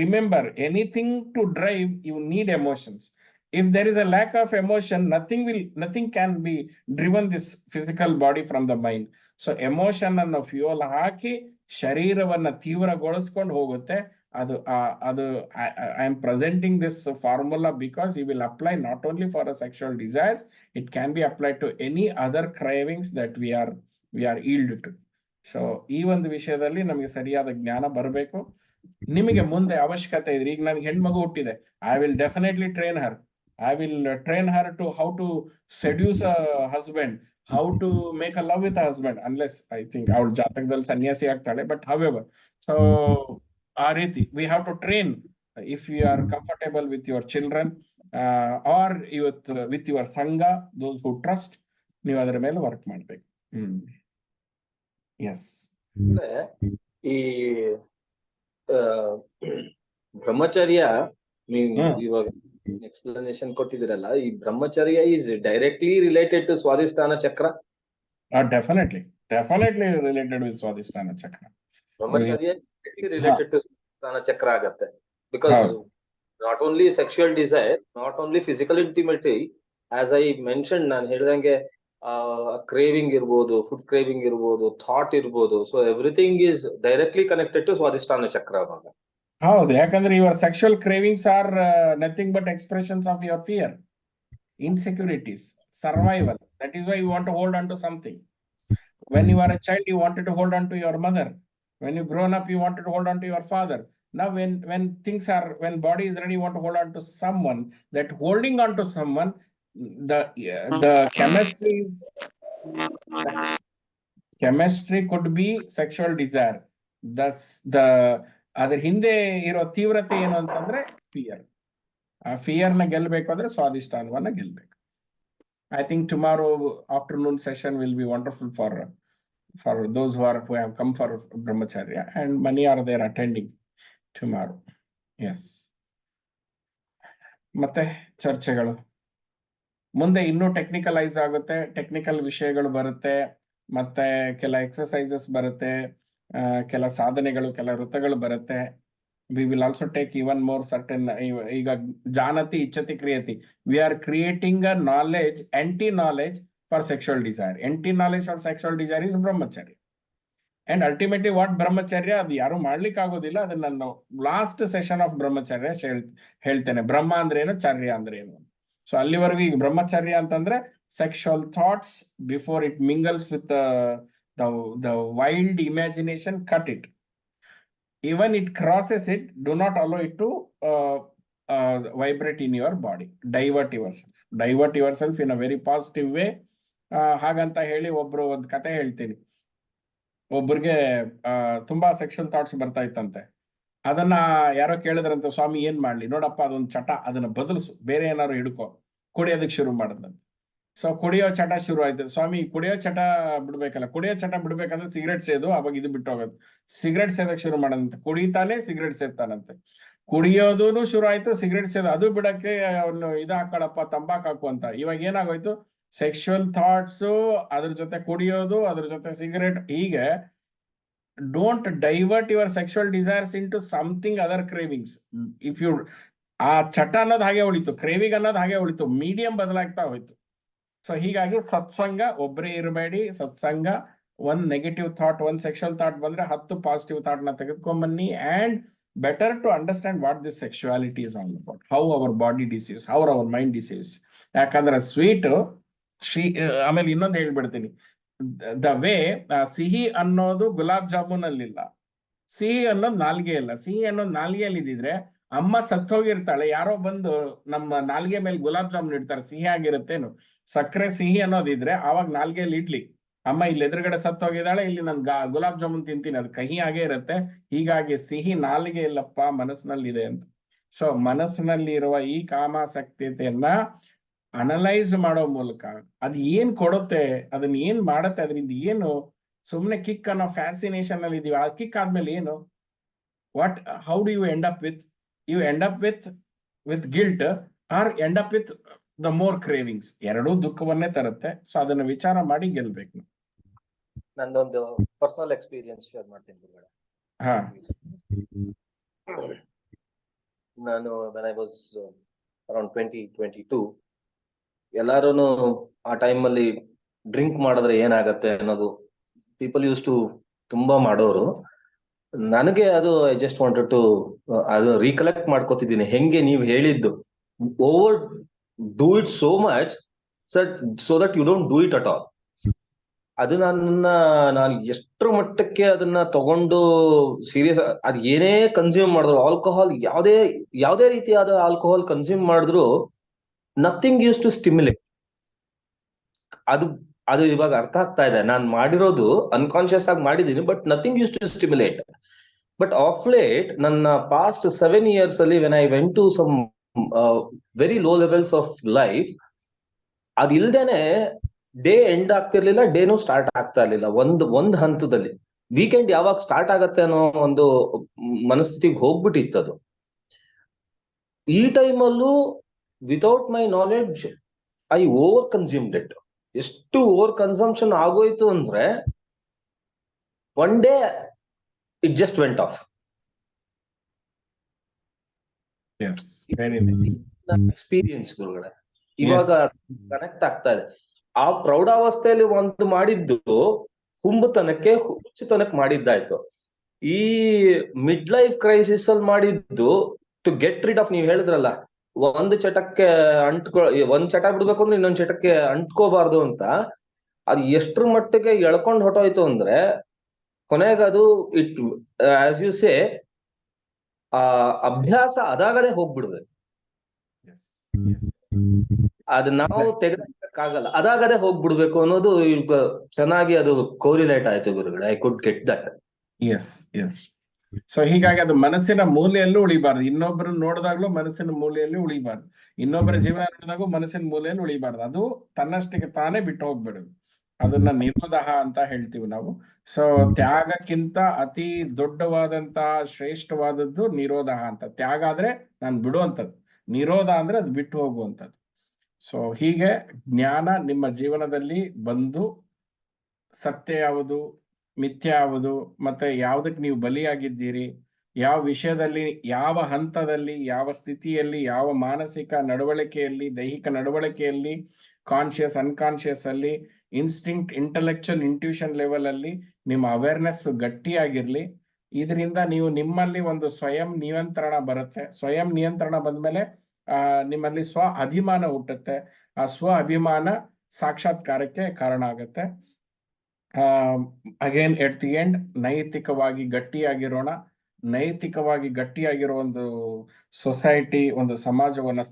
Remember, anything to drive you need emotions. If there is a lack of emotion, nothing can be driven this physical body from the mind. So emotion ಅನ್ನು fuel ಹಾಕಿ ಶರೀರವನ್ನ ತೀವ್ರಗೊಳಿಸ್ಕೊಂಡು ಹೋಗುತ್ತೆ. I am presenting this formula because you will apply not only for a sexual desires, it can be applied to any other cravings that we are yielded to. So ಈ ಒಂದು ವಿಷಯದಲ್ಲಿ ನಮಗೆ ಸರಿಯಾದ ಜ್ಞಾನ ಬರಬೇಕು. ನಿಮಗೆ ಮುಂದೆ ಅವಶ್ಯಕತೆ ಇದ್ರೆ, ಈಗ ನನಗೆ ಹೆಣ್ಮಗು ಹುಟ್ಟಿದೆ, I will definitely train her. I will train her to how to seduce a husband, how to make a love with a husband, unless I think our ಜಾತಕದಲ್ಲಿ ಸನ್ಯಾಸಿ ಆಗ್ತಾಳೆ. But however, so ಆ ರೀತಿ we have to train. If you are comfortable with your children or with your sangha, those who trust, ನೀವು ಅದರ ಮೇಲೆ work ಮಾಡ್ಬೇಕು. S, ಈ ಬ್ರಹ್ಮಚರ್ಯ ನೀವು ಇವಾಗ ಎಕ್ಸ್ಪ್ಲನೇಷನ್ ಕೊಟ್ಟಿದಿರಲ್ಲ, ಈ ಬ್ರಹ್ಮಚರ್ಯ is directly related to Swadhisthana ಚಕ್ರ? ಡೆಫಿನೆಟ್ಲಿ ರಿಲೇಟೆಡ್ ವಿತ್ ಸ್ವಾಧಿಷ್ಠಾನ ಚಕ್ರ. ಬ್ರಹ್ಮಚರ್ಯ ರಿಲೇಟೆಡ್ ಟು ಸ್ವಾಧಿಷ್ಠಾನ ಚಕ್ರ ಆಗತ್ತೆ. Because not only sexual desire, not only physical intimacy, as I mention, ನಾನು ಹೇಳಿದಂಗೆ ಕ್ರೇವಿಂಗ್ ಇರ್ಬೋದು, ಫುಡ್ ಕ್ರೇವಿಂಗ್ ಇರ್ಬೋದು, ಥಾಟ್ ಇರ್ಬೋದು. So everything is directly connected to Swadhisthana chakra. ಹೌದು, ಯಾಕಂದ್ರೆ your sexual cravings are nothing but expressions of your fear, insecurities, survival. That is why you want to hold on to something. When you are a child, you wanted to hold on to your mother. When you grown up, you wanted to hold on to your father. Now when body is ready, you want to hold on to someone. That holding on to someone, the chemistry could be sexual desire. Thus ಅದ್ರ ಹಿಂದೆ ಇರೋ ತೀವ್ರತೆ ಏನು ಅಂತಂದ್ರೆ fear. ಆ fear ನ ಗೆಲ್ಬೇಕು ಅಂದ್ರೆ ಸ್ವಾಧಿಷ್ಠಾನವನ್ನ ಗೆಲ್ಬೇಕು. I think tomorrow afternoon session will be wonderful for those who have come for Brahmacharya, and many are there attending tomorrow. Yes. ಮತ್ತೆ ಚರ್ಚೆಗಳು ಮುಂದೆ ಇನ್ನೂ ಟೆಕ್ನಿಕಲೈಸ್ ಆಗುತ್ತೆ, ಟೆಕ್ನಿಕಲ್ ವಿಷಯಗಳು ಬರುತ್ತೆ, ಮತ್ತೆ ಕೆಲ ಎಕ್ಸರ್ಸೈಸಸ್ ಬರುತ್ತೆ, ಕೆಲ ಸಾಧನೆಗಳು, ಕೆಲ ವೃತ್ತಗಳು ಬರುತ್ತೆ. We will also take even more certain, ಈಗ ಜಾನತಿ ಇಚ್ಛತಿ ಕ್ರಿಯತಿ, we are creating a knowledge, anti-knowledge for sexual desire. Anti-knowledge for sexual desire is Brahmacharya. And ultimately what Brahmacharya, ಅದು ಯಾರು ಮಾಡ್ಲಿಕ್ಕೆ ಆಗೋದಿಲ್ಲ. ಅದನ್ನ ನಾನು ಲಾಸ್ಟ್ ಸೆಷನ್ ಆಫ್ ಬ್ರಹ್ಮಚರ್ಯ ಹೇಳ್ತೇನೆ. ಬ್ರಹ್ಮ ಅಂದ್ರೆ ಏನು, ಚರ್ಯ ಅಂದ್ರೆ ಏನು. ಸೊ ಅಲ್ಲಿವರೆಗೂ ಈಗ ಬ್ರಹ್ಮಚರ್ಯ ಅಂತಂದ್ರೆ sexual thoughts before it mingles with the wild imagination, cut it. Even it crosses it, do not allow it to vibrate in your body. Divert yourself in a very positive way. ಹಾಗಂತ ಹೇಳಿ ಒಬ್ರು ಒಂದು ಕತೆ ಹೇಳ್ತೀನಿ. ಒಬ್ರಿಗೆ ತುಂಬಾ sexual thoughts ಬರ್ತಾ ಇತ್ತಂತೆ. ಅದನ್ನ ಯಾರೋ ಕೇಳಿದ್ರಂತೆ, ಸ್ವಾಮಿ ಏನ್ ಮಾಡ್ಲಿ? ನೋಡಪ್ಪ ಅದೊಂದು ಚಟ, ಅದನ್ನ ಬದಲಿಸು, ಬೇರೆ ಏನಾದ್ರು ಹಿಡ್ಕೊ. ಕುಡಿಯೋದಕ್ಕೆ ಶುರು ಮಾಡಿದಂತೆ. ಸೊ ಕುಡಿಯೋ ಚಟ ಶುರು ಆಯ್ತು. ಸ್ವಾಮಿ ಕುಡಿಯೋ ಚಟ ಬಿಡ್ಬೇಕಲ್ಲ, ಕುಡಿಯೋ ಚಟ ಬಿಡ್ಬೇಕಂದ್ರೆ ಸಿಗರೇಟ್ ಸೇದು, ಅವಾಗ ಇದು ಬಿಟ್ಟು ಹೋಗೋದು. ಸಿಗರೇಟ್ ಸೇದಕ್ ಶುರು ಮಾಡದಂತೆ, ಕುಡಿತಾನೆ ಸಿಗರೇಟ್ ಸೇದ್ತಾನಂತೆ. ಕುಡಿಯೋದೂನು ಶುರು ಆಯ್ತು, ಸಿಗರೇಟ್ ಸೇದು ಅದು ಬಿಡಕ್ಕೆ ಅವನು ಇದು ಹಾಕಡಪ್ಪ, ತಂಬಾಕ್ ಹಾಕು ಅಂತ. ಇವಾಗ ಏನಾಗೋಯ್ತು, ಸೆಕ್ಷುವಲ್ ಥಾಟ್ಸ್, ಅದ್ರ ಜೊತೆ ಕುಡಿಯೋದು, ಅದ್ರ ಜೊತೆ ಸಿಗರೇಟ್. ಹೀಗೆ don't divert your sexual desires into something other cravings. If you ಆ ಚಟ ಅನ್ನೋದು ಹಾಗೆ ಉಳಿತು, ಕ್ರೇವಿಂಗ್ ಅನ್ನೋದು ಹಾಗೆ ಉಳಿತು, ಮೀಡಿಯಂ ಬದಲಾಗ್ತಾ ಹೋಯ್ತು. ಸೊ ಹೀಗಾಗಿ ಸತ್ಸಂಗ, ಒಬ್ಬರೇ ಇರಬೇಡಿ. ಸತ್ಸಂಗ, ಒಂದ್ ನೆಗೆಟಿವ್ ಥಾಟ್, ಒಂದ್ ಸೆಕ್ಷುವಲ್ ಥಾಟ್ ಬಂದ್ರೆ 10 ಪಾಸಿಟಿವ್ ಥಾಟ್ ನ ತೆಗೆದುಕೊಂಡ್ಬನ್ನಿ. And better to understand what this sexuality is all about, how our body deceives, how our mind deceives. ಯಾಕಂದ್ರೆ ಸ್ವೀಟ್ ಆಮೇಲೆ ಇನ್ನೊಂದು ಹೇಳ್ಬಿಡ್ತೀನಿ, ದ ವೇ ಸಿಹಿ ಅನ್ನೋದು ಗುಲಾಬ್ ಜಾಮೂನ್ ಅಲ್ಲಿಲ್ಲ, ಸಿಹಿ ಅನ್ನೋದು ನಾಲ್ಗೆ ಇಲ್ಲ. ಸಿಹಿ ಅನ್ನೋದು ನಾಲ್ಗೆಯಲ್ಲಿ ಇದ್ದಿದ್ರೆ ಅಮ್ಮ ಸತ್ತೋಗಿರ್ತಾಳೆ, ಯಾರೋ ಬಂದು ನಮ್ಮ ನಾಲ್ಗೆ ಮೇಲೆ ಗುಲಾಬ್ ಜಾಮೂನ್ ಇಡ್ತಾರೆ, ಸಿಹಿ ಆಗಿರುತ್ತೇನು? ಸಕ್ಕರೆ ಸಿಹಿ ಅನ್ನೋದಿದ್ರೆ ಆವಾಗ ನಾಲ್ಗೆಯಲ್ಲಿ ಇಡ್ಲಿ, ಅಮ್ಮ ಇಲ್ಲಿ ಎದುರುಗಡೆ ಸತ್ತೋಗಿದ್ದಾಳೆ, ಇಲ್ಲಿ ನನ್ ಗುಲಾಬ್ ಜಾಮೂನ್ ತಿಂತೀನಿ, ಅದು ಕಹಿ ಆಗೇ ಇರುತ್ತೆ. ಹೀಗಾಗಿ ಸಿಹಿ ನಾಲ್ಗೆ ಇಲ್ಲಪ್ಪ, ಮನಸ್ಸಿನಲ್ಲಿದೆ ಅಂತ. ಸೊ ಮನಸ್ಸಿನಲ್ಲಿ ಇರುವ ಈ ಕಾಮಾಸಕ್ತಿಯನ್ನ ಅನಲೈಸ್ ಮಾಡೋ ಮೂಲಕ ಅದು ಏನ್ ಕೊಡುತ್ತೆ, ಅದನ್ನ ಏನ್ ಮಾಡುತ್ತೆ, ಅದರಿಂದ ಏನು, ಸುಮ್ನೆ ಕಿಕ್ ಅನ್ನೋ ಫ್ಯಾಸಿನೇಷನ್ ಅಲ್ಲಿ ಇದೀವಿ. ಆ ಕಿಕ್ ಆದ್ಮೇಲೆ ಏನು, what, how do you end up with? You end up with guilt or end up with the more cravings. ಎರಡೂ ದುಃಖವನ್ನೇ ತರುತ್ತೆ. ಸೊ ಅದನ್ನ ವಿಚಾರ ಮಾಡಿ ಗೆಲ್ಬೇಕು. ನಂದೊಂದು ಪರ್ಸನಲ್ ಎಕ್ಸ್ಪೀರಿಯನ್ಸ್ ಶೇರ್ ಮಾಡ್ತೀನಿ ಗುರುಗಳೇ. ಹಾ, ನಾನು when I was around 2022, ಎಲ್ಲಾರು ಆ ಟೈಮ್ ಅಲ್ಲಿ ಡ್ರಿಂಕ್ ಮಾಡಿದ್ರೆ ಏನಾಗತ್ತೆ ಅನ್ನೋದು ಪೀಪಲ್ ಯೂಸ್ ಟು ತುಂಬಾ ಮಾಡೋರು. ನನಗೆ ಅದು ಐ ಜಸ್ಟ್ ವಾಂಟೆಡ್ ಟು ಅದು ರೀಕಲೆಕ್ಟ್ ಮಾಡ್ಕೋತಿದ್ದೀನಿ, ಹೆಂಗೆ ನೀವು ಹೇಳಿದ್ದು overdo it so much so that you don't do it at all. ಅದು ನಾನು ಎಷ್ಟರ ಮಟ್ಟಕ್ಕೆ ಅದನ್ನ ತಗೊಂಡು ಸೀರಿಯಸ್, ಅದ್ ಏನೇ ಕನ್ಸ್ಯೂಮ್ ಮಾಡಿದ್ರು, ಆಲ್ಕೋಹಾಲ್, ಯಾವುದೇ ರೀತಿಯಾದ ಆಲ್ಕೋಹಾಲ್ ಕನ್ಸ್ಯೂಮ್ ಮಾಡಿದ್ರು, ನಥಿಂಗ್ ಯೂಸ್ ಟು ಸ್ಟಿಮ್ಯುಲೇಟ್. ಅದು ಇವಾಗ ಅರ್ಥ ಆಗ್ತಾ ಇದೆ. ನಾನು ಮಾಡಿರೋದು ಅನ್ಕಾನ್ಶಿಯಸ್ ಆಗಿ ಮಾಡಿದೀನಿ, but nothing use to stimulate. But of late ನನ್ನ ಪಾಸ್ಟ್ 7 years ಅಲ್ಲಿ when I went to some very low levels of life, ಅದಿಲ್ದೇನೆ ಡೇ ಎಂಡ್ ಆಗ್ತಿರ್ಲಿಲ್ಲ, ಡೇನು ಸ್ಟಾರ್ಟ್ ಆಗ್ತಾ ಇರ್ಲಿಲ್ಲ. ಒಂದ್ ಹಂತದಲ್ಲಿ ವೀಕೆಂಡ್ ಯಾವಾಗ ಸ್ಟಾರ್ಟ್ ಆಗತ್ತೆ ಅನ್ನೋ ಒಂದು ಮನಸ್ಥಿತಿಗೆ ಹೋಗ್ಬಿಟ್ಟಿತ್ತದು. ಈ ಟೈಮಲ್ಲೂ without my knowledge I over consumed it. ಎಷ್ಟು ಓವರ್ ಕನ್ಸಂಪ್ಷನ್ ಆಗೋಯ್ತು ಅಂದ್ರೆ one day it just went of. Experience ಗುರುಗಳೇ, ಇವಾಗ ಕನೆಕ್ಟ್ ಆಗ್ತಾ ಇದೆ. ಆ ಪ್ರೌಢಾವಸ್ಥೆಯಲ್ಲಿ ಒಂದು ಮಾಡಿದ್ದು ಹುಂಬತನಕ್ಕೆ, ಹುಚ್ಚುತನಕ್ಕೆ ಮಾಡಿದ್ದಾಯ್ತು. ಈ ಮಿಡ್ ಲೈಫ್ ಕ್ರೈಸಿಸ್ ಅಲ್ಲಿ ಮಾಡಿದ್ದು ಟು ಗೆಟ್ ರಿಡ್ ಆಫ್, ನೀವ್ ಹೇಳಿದ್ರಲ್ಲ, ಒಂದ್ ಚಟಕ್ಕೆ ಒಂದ್ ಚಟ ಬಿಡ್ಬೇಕು ಅಂದ್ರೆ ಇನ್ನೊಂದ್ ಚಟಕ್ಕೆ ಅಂಟ್ಕೋಬಾರ್ದು ಅಂತ. ಅದು ಎಷ್ಟ್ರ ಮಟ್ಟಿಗೆ ಎಳ್ಕೊಂಡ್ ಹೊಟ್ಟೋಯ್ತು ಅಂದ್ರೆ ಕೊನೆಗೆ ಅದು ಇಟ್ ಆಸ್ ಯು ಸೇ ಆ ಅಭ್ಯಾಸ ಅದಾಗದೆ ಹೋಗ್ಬಿಡ್ಬೇಕು. ಅದು ನಾವು ತೆಗೆದಾಗಲ್ಲ, ಅದಾಗದೆ ಹೋಗ್ಬಿಡ್ಬೇಕು ಅನ್ನೋದು ಈಗ ಚೆನ್ನಾಗಿ ಅದು ಕೋರಿಲೇಟ್ ಆಯ್ತು ಗುರುಗಳೇ. I could get that. Yes. So ಹೀಗಾಗಿ ಅದು ಮನಸ್ಸಿನ ಮೂಲೆಯಲ್ಲೂ ಉಳಿಬಾರ್ದು. ಇನ್ನೊಬ್ಬರು ನೋಡಿದಾಗ್ಲೂ ಮನಸ್ಸಿನ ಮೂಲೆಯಲ್ಲಿ ಉಳಿಬಾರ್ದು, ಇನ್ನೊಬ್ಬರ ಜೀವನ ನೋಡಿದಾಗೂ ಮನಸ್ಸಿನ ಮೂಲೆಯಲ್ಲಿ ಉಳಿಬಾರ್ದು. ಅದು ತನ್ನಷ್ಟಕ್ಕೆ ತಾನೇ ಬಿಟ್ಟು ಹೋಗ್ಬಿಡುದು. ಅದನ್ನ ನಿರೋಧ ಅಂತ ಹೇಳ್ತೀವಿ ನಾವು. ಸೊ ತ್ಯಾಗಕ್ಕಿಂತ ಅತಿ ದೊಡ್ಡವಾದಂತಹ ಶ್ರೇಷ್ಠವಾದದ್ದು ನಿರೋಧ ಅಂತ. ತ್ಯಾಗ ಆದ್ರೆ ನಾನು ಬಿಡುವಂಥದ್ದು, ನಿರೋಧ ಅಂದ್ರೆ ಅದು ಬಿಟ್ಟು ಹೋಗುವಂಥದ್ದು. ಸೊ ಹೀಗೆ ಜ್ಞಾನ ನಿಮ್ಮ ಜೀವನದಲ್ಲಿ ಬಂದು ಸತ್ಯ ಯಾವುದು, ಮಿಥ್ಯ ಯಾವುದು, ಮತ್ತೆ ಯಾವುದಕ್ಕೆ ನೀವು ಬಲಿಯಾಗಿದ್ದೀರಿ, ಯಾವ ವಿಷಯದಲ್ಲಿ, ಯಾವ ಹಂತದಲ್ಲಿ, ಯಾವ ಸ್ಥಿತಿಯಲ್ಲಿ, ಯಾವ ಮಾನಸಿಕ ನಡವಳಿಕೆಯಲ್ಲಿ, ದೈಹಿಕ ನಡವಳಿಕೆಯಲ್ಲಿ, ಕಾನ್ಶಿಯಸ್, ಅನ್ಕಾನ್ಶಿಯಸ್ ಅಲ್ಲಿ, ಇನ್ಸ್ಟಿಂಕ್ಟ್, ಇಂಟೆಲೆಕ್ಚುಯಲ್, ಇಂಟ್ಯೂಷನ್ ಲೆವೆಲ್ ಅಲ್ಲಿ ನಿಮ್ಮ ಅವೇರ್ನೆಸ್ ಗಟ್ಟಿಯಾಗಿರ್ಲಿ. ಇದರಿಂದ ನೀವು ನಿಮ್ಮಲ್ಲಿ ಒಂದು ಸ್ವಯಂ ನಿಯಂತ್ರಣ ಬರುತ್ತೆ. ಸ್ವಯಂ ನಿಯಂತ್ರಣ ಬಂದ್ಮೇಲೆ ನಿಮ್ಮಲ್ಲಿ ಸ್ವ ಅಭಿಮಾನ ಹುಟ್ಟುತ್ತೆ. ಆ ಸ್ವ ಅಭಿಮಾನ ಸಾಕ್ಷಾತ್ಕಾರಕ್ಕೆ ಕಾರಣ ಆಗುತ್ತೆ. ಅಗೇನ್ ಎಟ್ ದಿ ಎಂಡ್ ನೈತಿಕವಾಗಿ ಗಟ್ಟಿಯಾಗಿರೋಣ. ನೈತಿಕವಾಗಿ ಗಟ್ಟಿಯಾಗಿರೋ ಒಂದು ಸೊಸೈಟಿ, ಒಂದು ಸಮಾಜವನ್ನ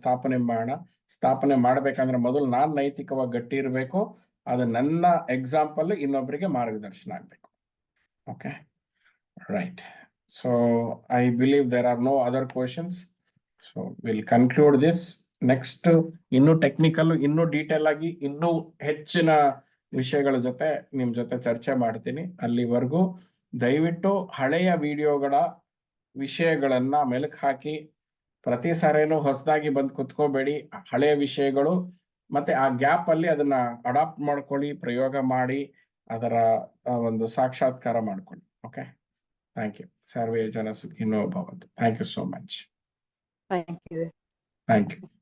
ಸ್ಥಾಪನೆ ಮಾಡ್ಬೇಕಂದ್ರೆ ಮೊದಲು ನಾನ್ ನೈತಿಕವಾಗಿ ಗಟ್ಟಿ ಇರಬೇಕು. ಅದು ನನ್ನ ಎಕ್ಸಾಂಪಲ್ ಇನ್ನೊಬ್ಬರಿಗೆ ಮಾರ್ಗದರ್ಶನ ಆಗ್ಬೇಕು. Okay, right. So I believe there are no other questions. So will conclude this. Next ಇನ್ನೂ ಟೆಕ್ನಿಕಲ್, ಇನ್ನೂ ಡೀಟೇಲ್ ಆಗಿ, ಇನ್ನೂ ಹೆಚ್ಚಿನ ವಿಷಯಗಳ ಜೊತೆ ನಿಮ್ ಜೊತೆ ಚರ್ಚೆ ಮಾಡ್ತೀನಿ. ಅಲ್ಲಿವರೆಗೂ ದಯವಿಟ್ಟು ಹಳೆಯ ವಿಡಿಯೋಗಳ ವಿಷಯಗಳನ್ನ ಮೆಲುಕು ಹಾಕಿ, ಪ್ರತಿ ಸಾರೇನು ಹೊಸದಾಗಿ ಬಂದು ಕುತ್ಕೋಬೇಡಿ. ಹಳೆಯ ವಿಷಯಗಳು ಮತ್ತೆ ಆ ಗ್ಯಾಪ್ ಅಲ್ಲಿ ಅದನ್ನ ಅಡಾಪ್ಟ್ ಮಾಡ್ಕೊಳ್ಳಿ, ಪ್ರಯೋಗ ಮಾಡಿ, ಅದರ ಒಂದು ಸಾಕ್ಷಾತ್ಕಾರ ಮಾಡ್ಕೊಳ್ಳಿ. Okay, thank you. ಸರ್ವೇ ಜನ ಸುಖಿನೋ ಭವಂತು. Thank you so much. Thank you. Thank you.